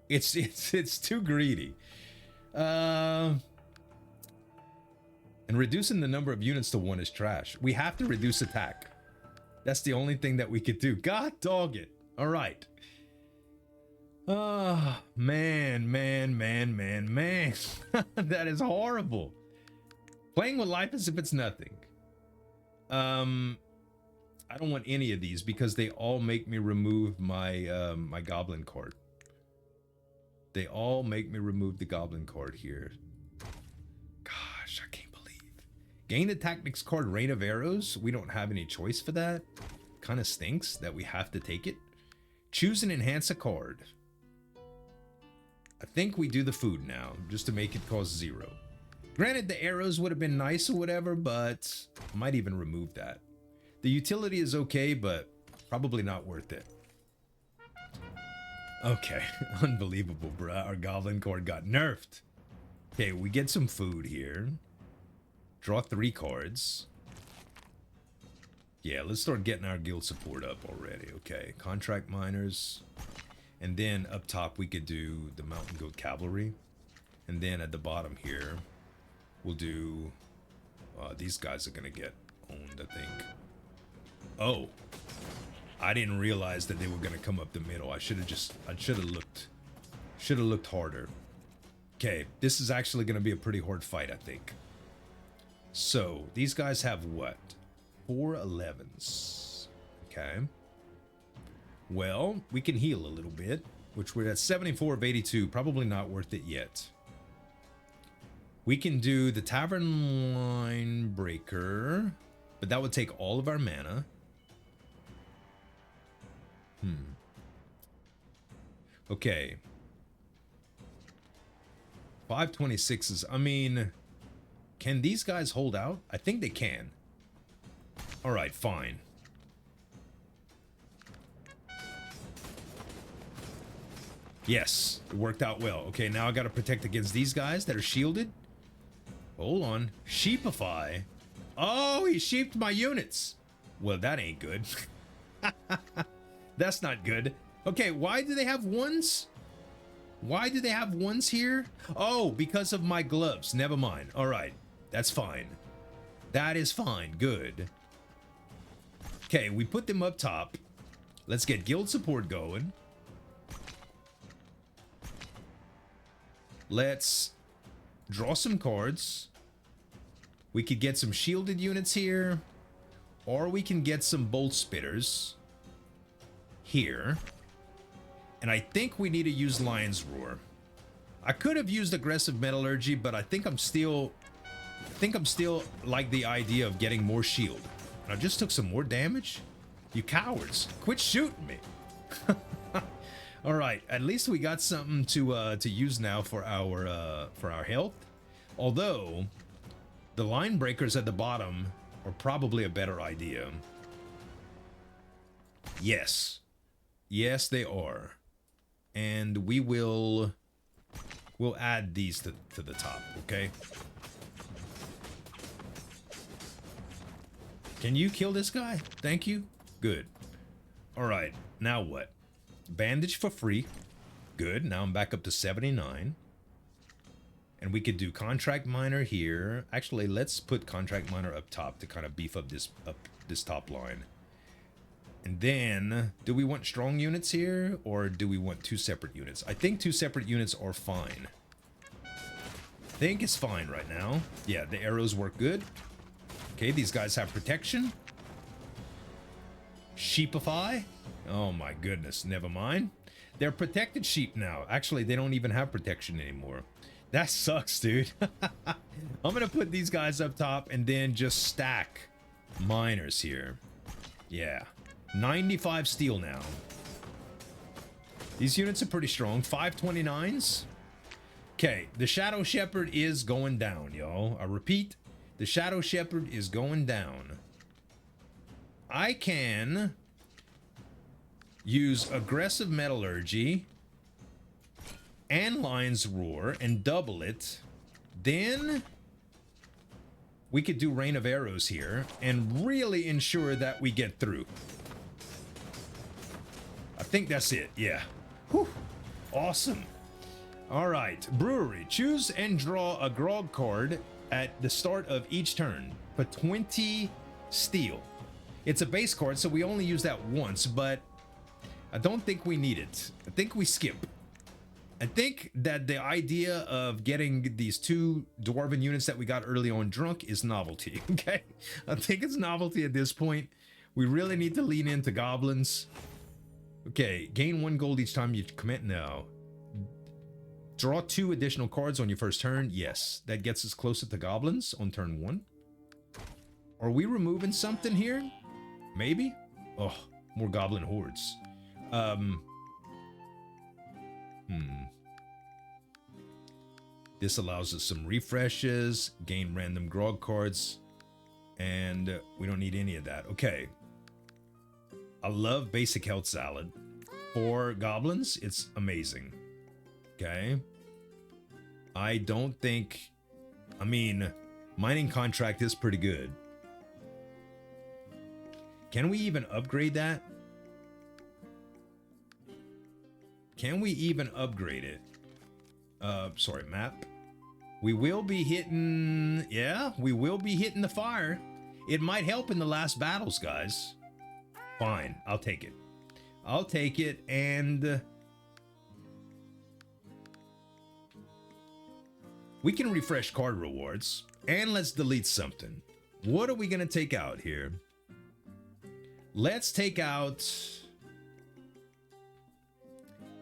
It's too greedy. And reducing the number of units to 1 is trash. We have to reduce attack. That's the only thing that we could do. God dog it. All right. Oh, man. That is horrible. Playing with life as if it's nothing. I don't want any of these because they all make me remove my my goblin card. They all make me remove the goblin card here. Gosh, I can't believe. Gain the tactics card Rain of Arrows. We don't have any choice for that. Kind of stinks that we have to take it. Choose and enhance a card. I think we do the food now, just to make it cost 0. Granted, the arrows would have been nice or whatever, but I might even remove that. The utility is okay, but probably not worth it. Okay, unbelievable, bruh. Our goblin card got nerfed. Okay, we get some food here. Draw 3 cards. Yeah, let's start getting our guild support up already. Okay, contract miners. And then up top, we could do the Mountain Goat Cavalry. And then at the bottom here, we'll do... these guys are going to get owned, I think. Oh. I didn't realize that they were going to come up the middle. I should have looked harder. Okay, this is actually going to be a pretty hard fight, I think. So, these guys have what? 4 11s. Okay. Well, we can heal a little bit, which we're at 74 of 82. Probably not worth it yet. We can do the Tavern Line Breaker, but that would take all of our mana. Okay. 526s. I mean, can these guys hold out? I think they can. All right, fine. Yes, it worked out well. Okay, now I got to protect against these guys that are shielded. Hold on. Sheepify. Oh, he sheeped my units. Well, that ain't good. That's not good. Okay, why do they have ones? Why do they have ones here? Oh, because of my gloves. Never mind. All right, that's fine. That is fine. Good. Okay, we put them up top. Let's get guild support going. Let's draw some cards. We could get some shielded units here, or we can get some bolt spitters here. And I think we need to use Lion's Roar. I could have used aggressive metallurgy, but I think I'm still like the idea of getting more shield. And I just took some more damage. You cowards, quit shooting me. All right, at least we got something to use now for our health. Although the line breakers at the bottom are probably a better idea. Yes, yes they are, and we'll add these to the top. Okay. Can you kill this guy? Thank you. Good. All right. Now what? Bandage for free. Good. Now I'm back up to 79. And we could do contract miner here. Actually, let's put contract miner up top to kind of beef up this top line. And then, do we want strong units here, or do we want 2 separate units? I think 2 separate units are fine. I think it's fine right now. Yeah, the arrows work good. Okay, these guys have protection. Sheepify. Oh my goodness, never mind. They're protected sheep now. Actually, they don't even have protection anymore. That sucks, dude. I'm gonna put these guys up top and then just stack miners here. Yeah, 95 steel now. These units are pretty strong. 529s. Okay, the Shadow Shepherd is going down, y'all. I repeat, the Shadow Shepherd is going down. I can use aggressive metallurgy and Lion's Roar and double it. Then we could do Rain of Arrows here and really ensure that we get through. I think that's it. Yeah. Whew. Awesome. All right. Brewery. Choose and draw a grog card at the start of each turn for 20 steel. It's a base card, so we only use that once, but I don't think we need it. I think we skip. I think that the idea of getting these 2 dwarven units that we got early on drunk is novelty, okay? I think it's novelty at this point. We really need to lean into goblins. Okay, gain 1 gold each time you commit. No. Draw 2 additional cards on your first turn. Yes, that gets us closer to goblins on turn 1. Are we removing something here? Maybe? Oh, more goblin hordes. This allows us some refreshes, gain random grog cards, and we don't need any of that. Okay. I love basic health salad. For goblins, it's amazing. Okay. I don't think... I mean, mining contract is pretty good. Can we even upgrade that? Can we even upgrade it? Sorry, map. We will be hitting... Yeah, we will be hitting the fire. It might help in the last battles, guys. Fine, I'll take it. I'll take it, and... we can refresh card rewards. And let's delete something. What are we going to take out here? Let's take out...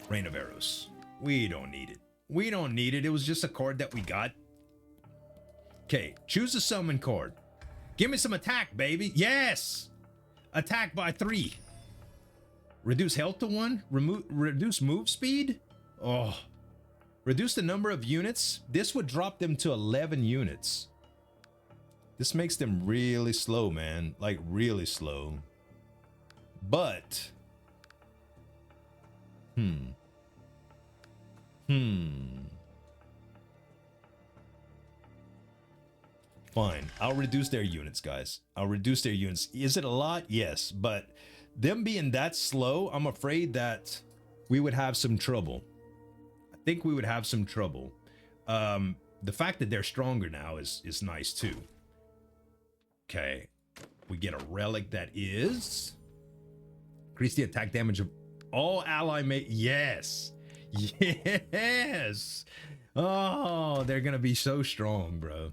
Rain of Arrows. We don't need it. We don't need it. It was just a card that we got. Okay, choose a summon card. Give me some attack, baby. Yes! Attack by 3. Reduce health to 1. Reduce move speed. Oh, Reduce the number of units. This would drop them to 11 units. This makes them really slow, man. Like, really slow. But... Fine. I'll reduce their units, guys. I'll reduce their units. Is it a lot? Yes. But them being that slow, I'm afraid that we would have some trouble. I think we would have some trouble. The fact that they're stronger now is nice too. Okay. We get a relic that is... Increase the attack damage of all ally mate. Yes. Yes. Oh, they're going to be so strong, bro.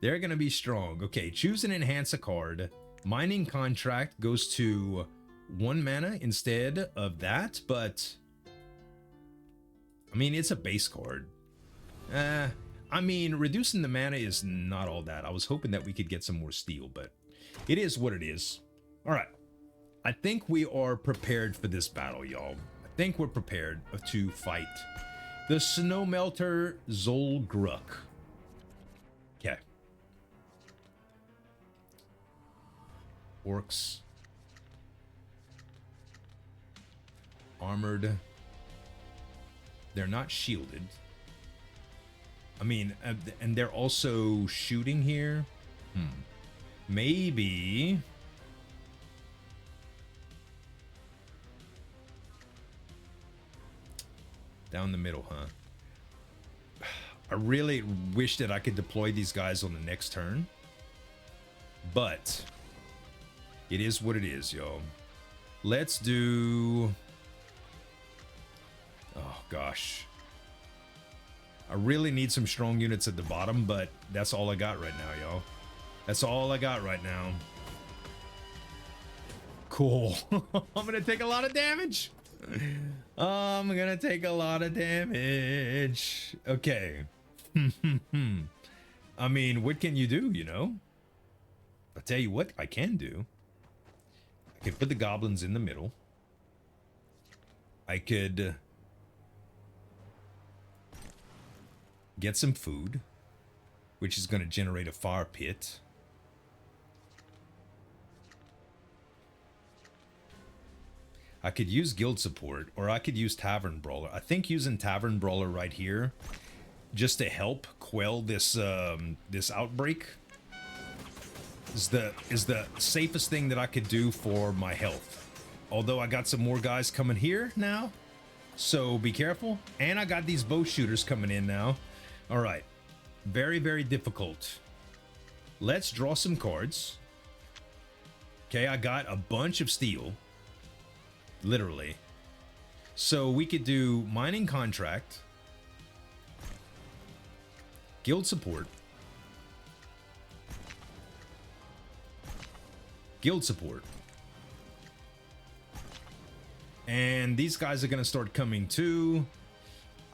They're going to be strong. Okay, choose and enhance a card. Mining contract goes to 1 mana instead of that, but... I mean, it's a base card. I mean, reducing the mana is not all that. I was hoping that we could get some more steel, but it is what it is. All right. I think we are prepared for this battle, y'all. I think we're prepared to fight the Snowmelter Zulruck. Okay. Orcs. Armored. They're not shielded. I mean, and they're also shooting here. Maybe... Down the middle, huh? I really wish that I could deploy these guys on the next turn. But... it is what it is, yo. Let's do... Oh, gosh. I really need some strong units at the bottom, but that's all I got right now, y'all. That's all I got right now. Cool. I'm gonna take a lot of damage. I'm gonna take a lot of damage. Okay. I mean, what can you do, you know? I'll tell you what I can do. I could put the goblins in the middle. I could get some food, which is going to generate a fire pit. I could use guild support, or I could use Tavern Brawler. I think using Tavern Brawler right here, just to help quell this this outbreak, is the safest thing that I could do for my health. Although I got some more guys coming here now, so be careful. And I got these bow shooters coming in now. All right, very, very difficult. Let's draw some cards. Okay, I got a bunch of steel. Literally. So we could do mining contract, guild support, guild support, and these guys are gonna start coming too.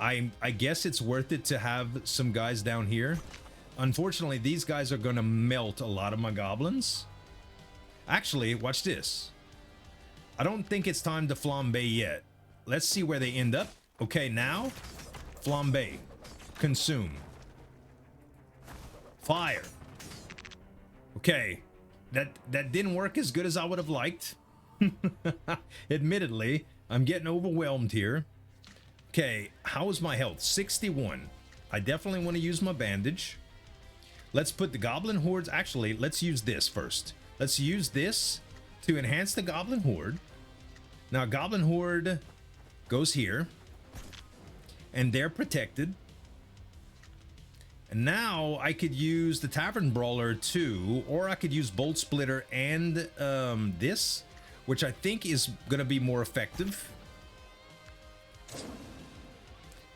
I guess it's worth it to have some guys down here. Unfortunately, these guys are gonna melt a lot of my goblins. Actually, watch this. I don't think it's time to flambe yet. Let's see where they end up. Okay, now, flambe, consume, fire. Okay, that didn't work as good as I would have liked. Admittedly, I'm getting overwhelmed here. Okay, how is my health? 61. I definitely want to use my bandage. Let's put the goblin hordes. Actually, let's use this first. Let's use this to enhance the goblin horde. Now, goblin horde goes here, and they're protected. And now I could use the Tavern Brawler too, or I could use Bolt Splitter and this, which I think is going to be more effective.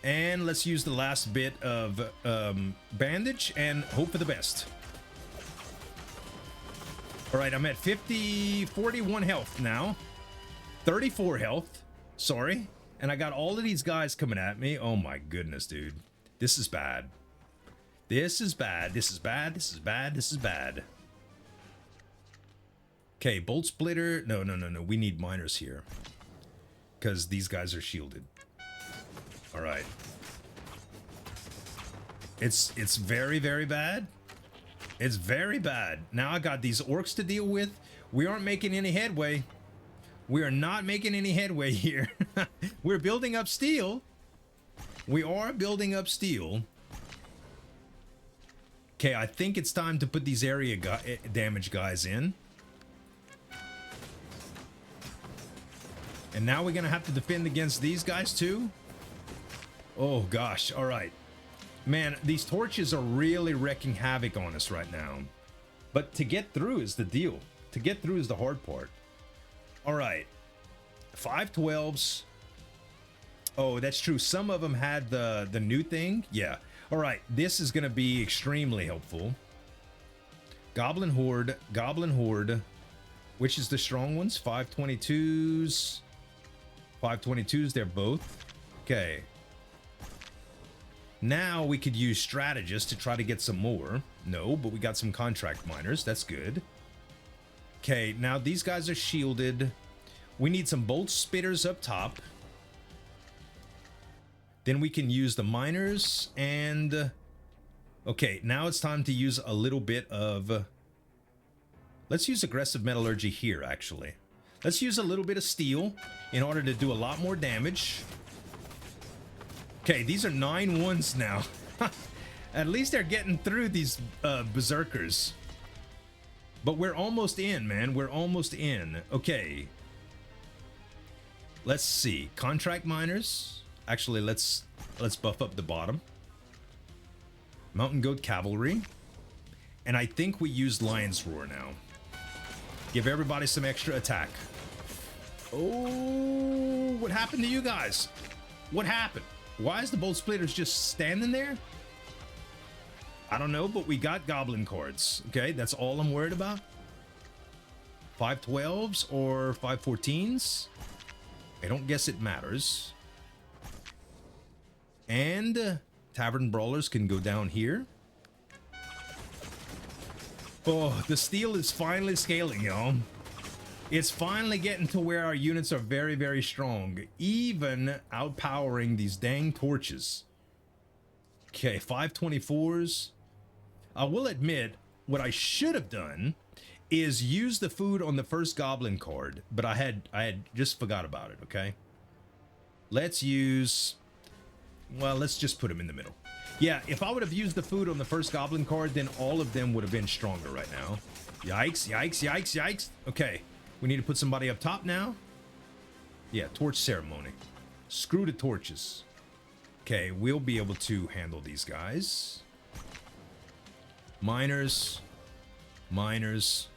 And let's use the last bit of bandage and hope for the best. All right, I'm at 41 health now. 34 health, sorry. And I got all of these guys coming at me. Oh my goodness, dude. This is bad. This is bad. This is bad. This is bad. This is bad. Okay, Bolt Splitter. No. We need miners here, because these guys are shielded. All right. It's very, very bad. It's very bad. Now I got these orcs to deal with. We aren't making any headway. We are not making any headway here. We're building up steel. We are building up steel. Okay, I think it's time to put these area damage guys in. And now we're gonna have to defend against these guys too. Oh gosh, all right. Man, these torches are really wreaking havoc on us right now. But to get through is the deal. To get through is the hard part. All right, 512s. Oh, that's true. Some of them had the new thing. Yeah. All right, this is gonna be extremely helpful. Goblin Horde. Which is the strong ones? 522s. 522s, they're both. Okay. Now we could use strategists to try to get some more. No, but we got some contract miners. That's good. Okay, now these guys are shielded. We need some bolt spitters up top. Then we can use the miners and... Okay, now it's time to use a little bit of... Let's use aggressive metallurgy here, actually. Let's use a little bit of steel in order to do a lot more damage. Okay, these are 9-1s now. At least they're getting through these berserkers. But we're almost in, man. We're almost in. Okay. Let's see. Contract miners. Actually, let's buff up the bottom. Mountain Goat Cavalry. And I think we use Lion's Roar now. Give everybody some extra attack. Oh, what happened to you guys? What happened? Why is the Bolt Splitters just standing there? I don't know, but we got Goblin cards. Okay, that's all I'm worried about. 512s or 514s? I don't guess it matters. And Tavern Brawlers can go down here. Oh, the steel is finally scaling, y'all. It's finally getting to where our units are very, very strong, even outpowering these dang torches. Okay, 524s. I will admit, what I should have done is use the food on the first Goblin card, but I had just forgot about it, okay? Let's use... Well, let's just put them in the middle. Yeah, if I would have used the food on the first Goblin card, then all of them would have been stronger right now. Yikes, yikes, yikes, yikes. Okay. We need to put somebody up top now. Yeah, torch ceremony. Screw the torches. Okay, we'll be able to handle these guys. Miners. Miners.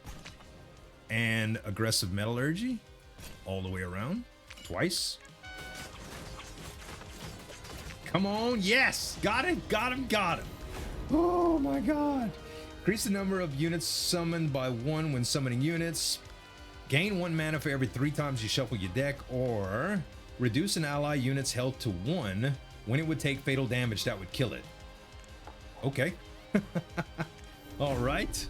And aggressive metallurgy. All the way around. Twice. Come on, yes! Got him, got him, got him. Oh my god. Increase the number of units summoned by 1 when summoning units. Gain 1 mana for every 3 times you shuffle your deck, or reduce an ally unit's health to 1 when it would take fatal damage that would kill it. Okay. All right.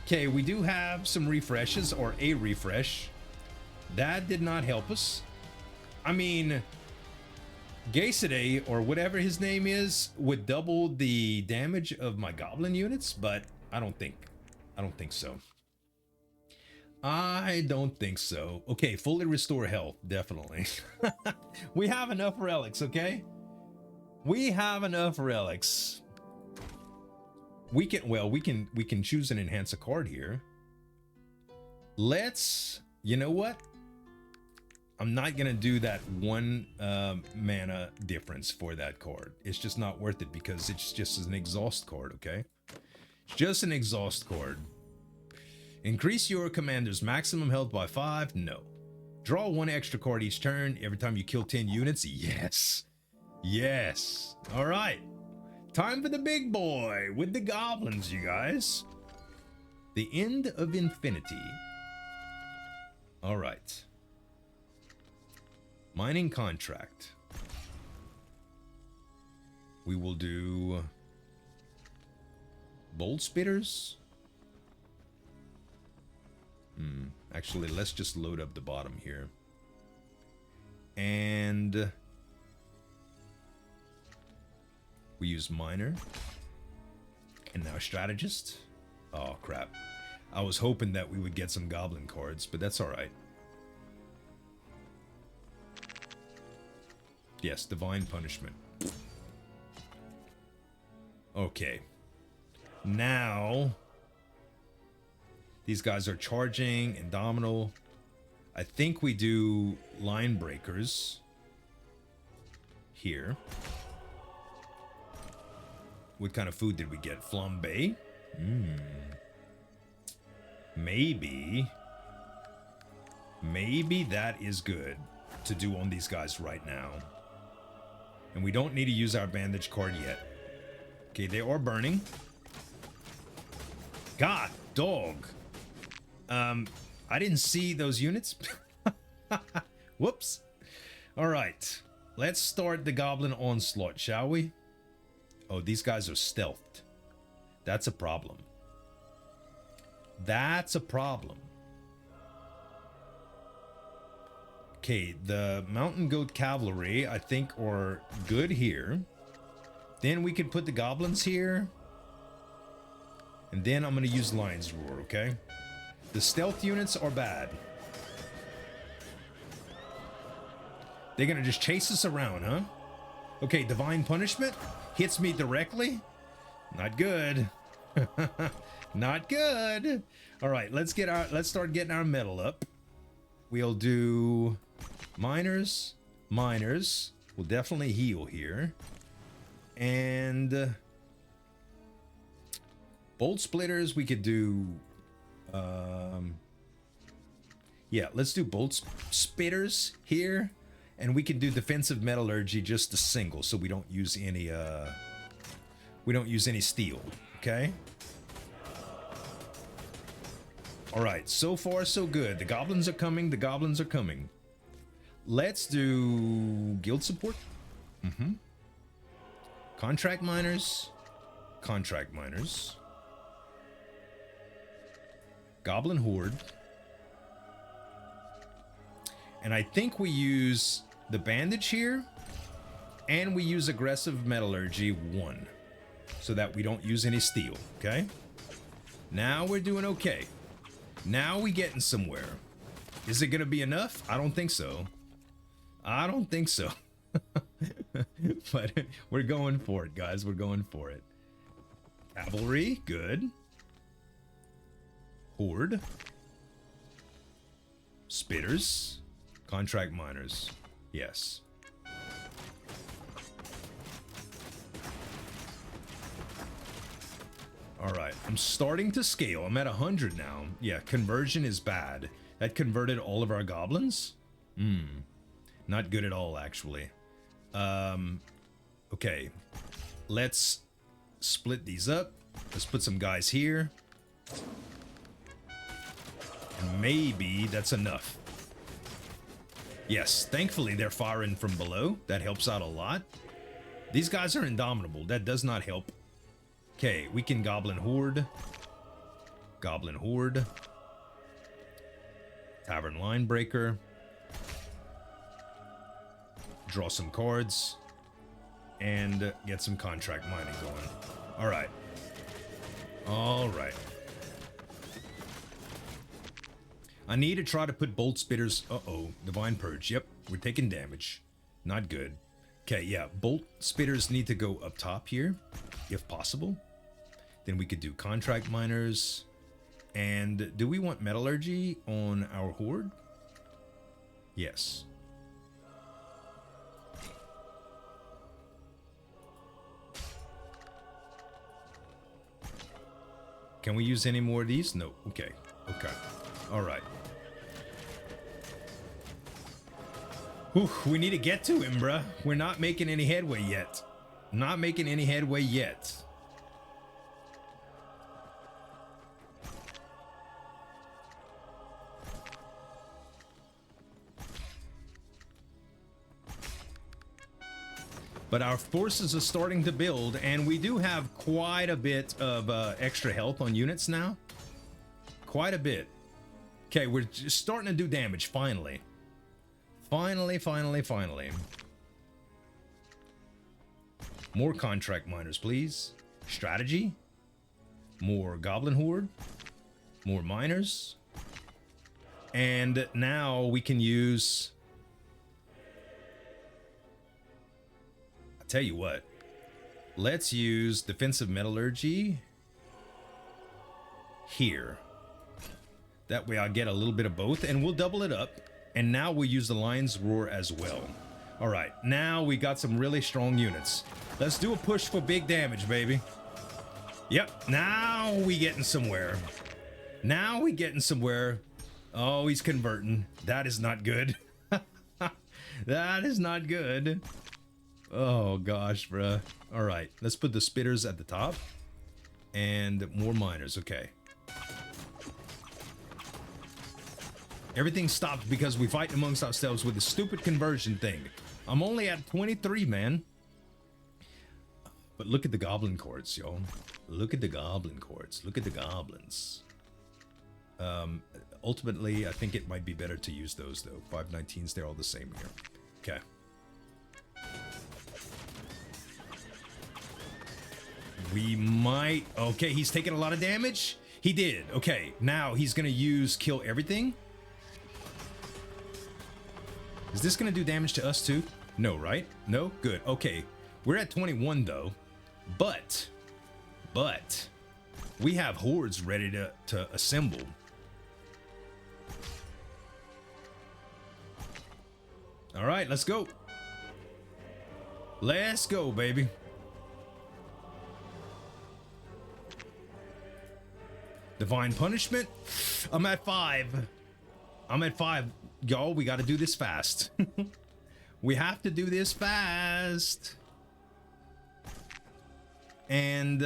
Okay, we do have some refreshes, or a refresh. That did not help us. I mean, Gayside, or whatever his name is, would double the damage of my Goblin units, but I don't think so. I don't think so. Okay, fully restore health, definitely. We have enough relics, okay? We have enough relics. We can choose and enhance a card here. Let's, you know what? I'm not gonna do that 1 mana difference for that card. It's just not worth it because it's just an exhaust card, okay? It's just an exhaust card. Increase your commander's maximum health by 5. No. Draw 1 extra card each turn every time you kill 10 units. Yes. Yes. All right. Time for the big boy with the goblins, you guys. The end of infinity. All right. Mining contract. We will do bolt spitters. Actually, let's just load up the bottom here. And We use miner. And now strategist. Oh, crap. I was hoping that we would get some goblin cards, but that's alright. Yes, divine punishment. Okay. Now, these guys are charging, Indomitable. I think we do line breakers here. What kind of food did we get? Flambe? Maybe that is good to do on these guys right now. And we don't need to use our bandage card yet. Okay, they are burning. God, dog. I didn't see those units. Whoops. All right, let's start the goblin onslaught, shall we? Oh, these guys are stealthed. That's a problem. That's a problem. Okay, the mountain goat cavalry, I think, are good here. Then we can put the goblins here. And then I'm going to use lion's roar, okay? The stealth units are bad. They're going to just chase us around, huh? Okay, divine punishment hits me directly. Not good. Not good. All right, let's start getting our metal up. We'll do miners. We'll definitely heal here. And bolt splitters we could do. Yeah, let's do bolt spitters here, and we can do defensive metallurgy just a single, so we don't use any steel. Okay. All right, so far so good. The goblins are coming. The goblins are coming. Let's do guild support. Contract miners. Contract miners. Goblin horde. And I think we use the bandage here, and we use aggressive metallurgy 1, so that we don't use any steel. Okay. Now we're doing okay. Now we getting somewhere. Is it gonna be enough? I don't think so. I don't think so. But we're going for it, guys. We're going for it. Cavalry, good. Horde. Spitters. Contract miners. Yes. All right, I'm starting to scale. I'm at 100 now. Yeah, conversion is bad. That converted all of our goblins? Not good at all, actually. Okay. Let's split these up. Let's put some guys here. And maybe that's enough. Yes, thankfully they're firing from below. That helps out a lot. These guys are indomitable. That does not help. Okay, we can goblin horde. Goblin horde. Tavern line breaker. Draw some cards. And get some contract mining going. Alright. Alright. I need to try to put bolt spitters. Uh-oh. Divine purge. Yep, we're taking damage. Not good. Okay, yeah. Bolt spitters need to go up top here, if possible. Then we could do contract miners. And do we want metallurgy on our horde? Yes. Can we use any more of these? No. Okay. Okay. All right. Whew, we need to get to him, bruh. We're not making any headway yet. Not making any headway yet. But our forces are starting to build, and we do have quite a bit of extra health on units now. Quite a bit. Okay, we're just starting to do damage, finally. Finally. More contract miners, please. Strategy. More goblin horde. More miners. And now we can use... I'll tell you what. Let's use defensive metallurgy here. That way I'll get a little bit of both, and we'll double it up. And now we'll use the lion's roar as well. All right, now we got some really strong units. Let's do a push for big damage, baby. Yep, now we getting somewhere. Now we getting somewhere. Oh, he's converting. That is not good. That is not good. Oh gosh, bruh. All right, let's put the spitters at the top. And more miners, okay. Everything stopped because we fight amongst ourselves with the stupid conversion thing. I'm only at 23, man. But look at the goblin courts, yo. Look at the goblin courts. Look at the goblins. Ultimately, I think it might be better to use those, though. 519s, they're all the same here. Okay. We might... Okay, he's taking a lot of damage. He did. Okay, now he's going to use kill everything. Is this going to do damage to us, too? No, right? No? Good. Okay. We're at 21, though. But... we have hordes ready to assemble. All right, let's go. Let's go, baby. Divine punishment. I'm at 5. I'm at 5. Y'all, we got to do this fast. We have to do this fast. And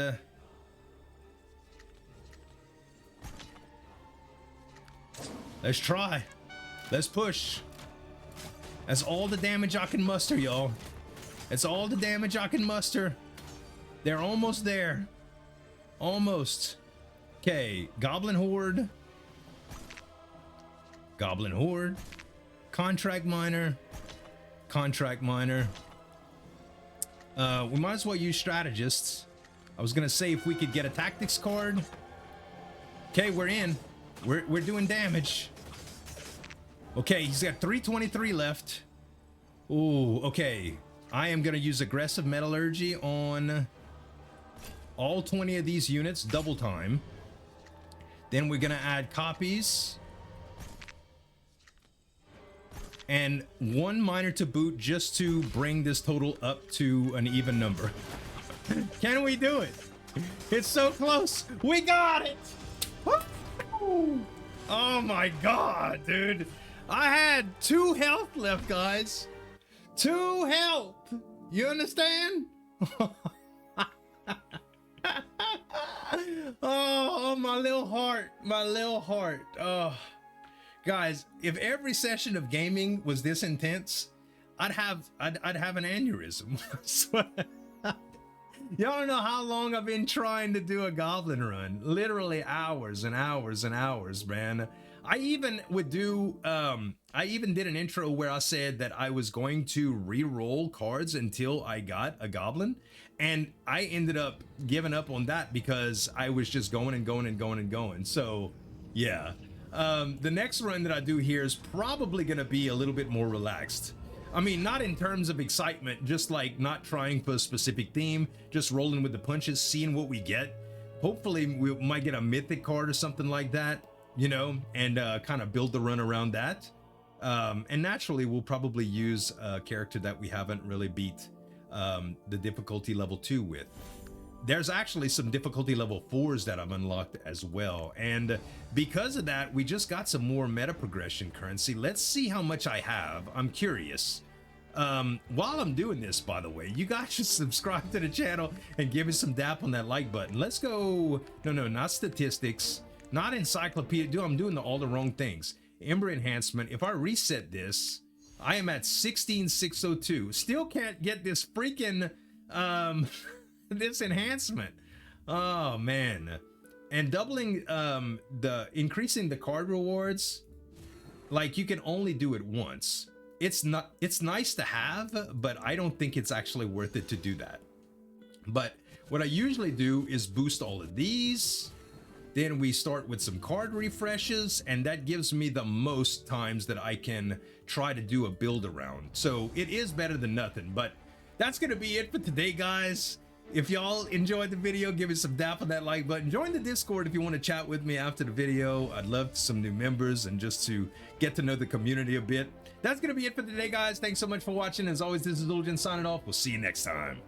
let's try. Let's push. That's all the damage I can muster, y'all. That's all the damage I can muster. They're almost there. Almost. Okay, Goblin Horde. Goblin Horde. Contract Miner. Contract Miner. We might as well use Strategists. I was gonna say if we could get a Tactics card. Okay, we're in. We're doing damage. Okay, he's got 323 left. Ooh, okay. I am gonna use aggressive metallurgy on all 20 of these units, double time. Then we're gonna add copies. And 1 miner to boot just to bring this total up to an even number. Can we do it? It's so close. We got it. Woo! Oh my god, dude. I had 2 health left, guys. 2 health. You understand? Oh, my little heart. My little heart. Oh. Guys, if every session of gaming was this intense, I'd have an aneurysm. Y'all don't know how long I've been trying to do a goblin run. Literally hours and hours and hours, man. I even would do, I even did an intro where I said that I was going to re-roll cards until I got a goblin. And I ended up giving up on that because I was just going and going and going and going. So, yeah. The next run that I do here is probably going to be a little bit more relaxed. I mean, not in terms of excitement, just like not trying for a specific theme, just rolling with the punches, seeing what we get. Hopefully we might get a mythic card or something like that, you know, and kind of build the run around that. And naturally we'll probably use a character that we haven't really beat the difficulty level 2 with. There's actually some difficulty level 4s that I've unlocked as well. And because of that, we just got some more meta progression currency. Let's see how much I have. I'm curious. While I'm doing this, by the way, you guys should subscribe to the channel and give me some dap on that like button. Let's go. No, not statistics, not encyclopedia. Dude, I'm doing all the wrong things. Ember enhancement. If I reset this, I am at 16,602. Still can't get this freaking, this enhancement. Oh man. And doubling increasing the card rewards, like you can only do it once. It's nice to have, but I don't think it's actually worth it to do that. But what I usually do is boost all of these. Then we start with some card refreshes, and that gives me the most times that I can try to do a build around. So it is better than nothing, but that's gonna be it for today, guys. If y'all enjoyed the video, give it some dap on that like button. Join the Discord if you want to chat with me after the video. I'd love some new members and just to get to know the community a bit. That's gonna be it for today, guys. Thanks so much for watching. As always, this is Zulruck signing off. We'll see you next time.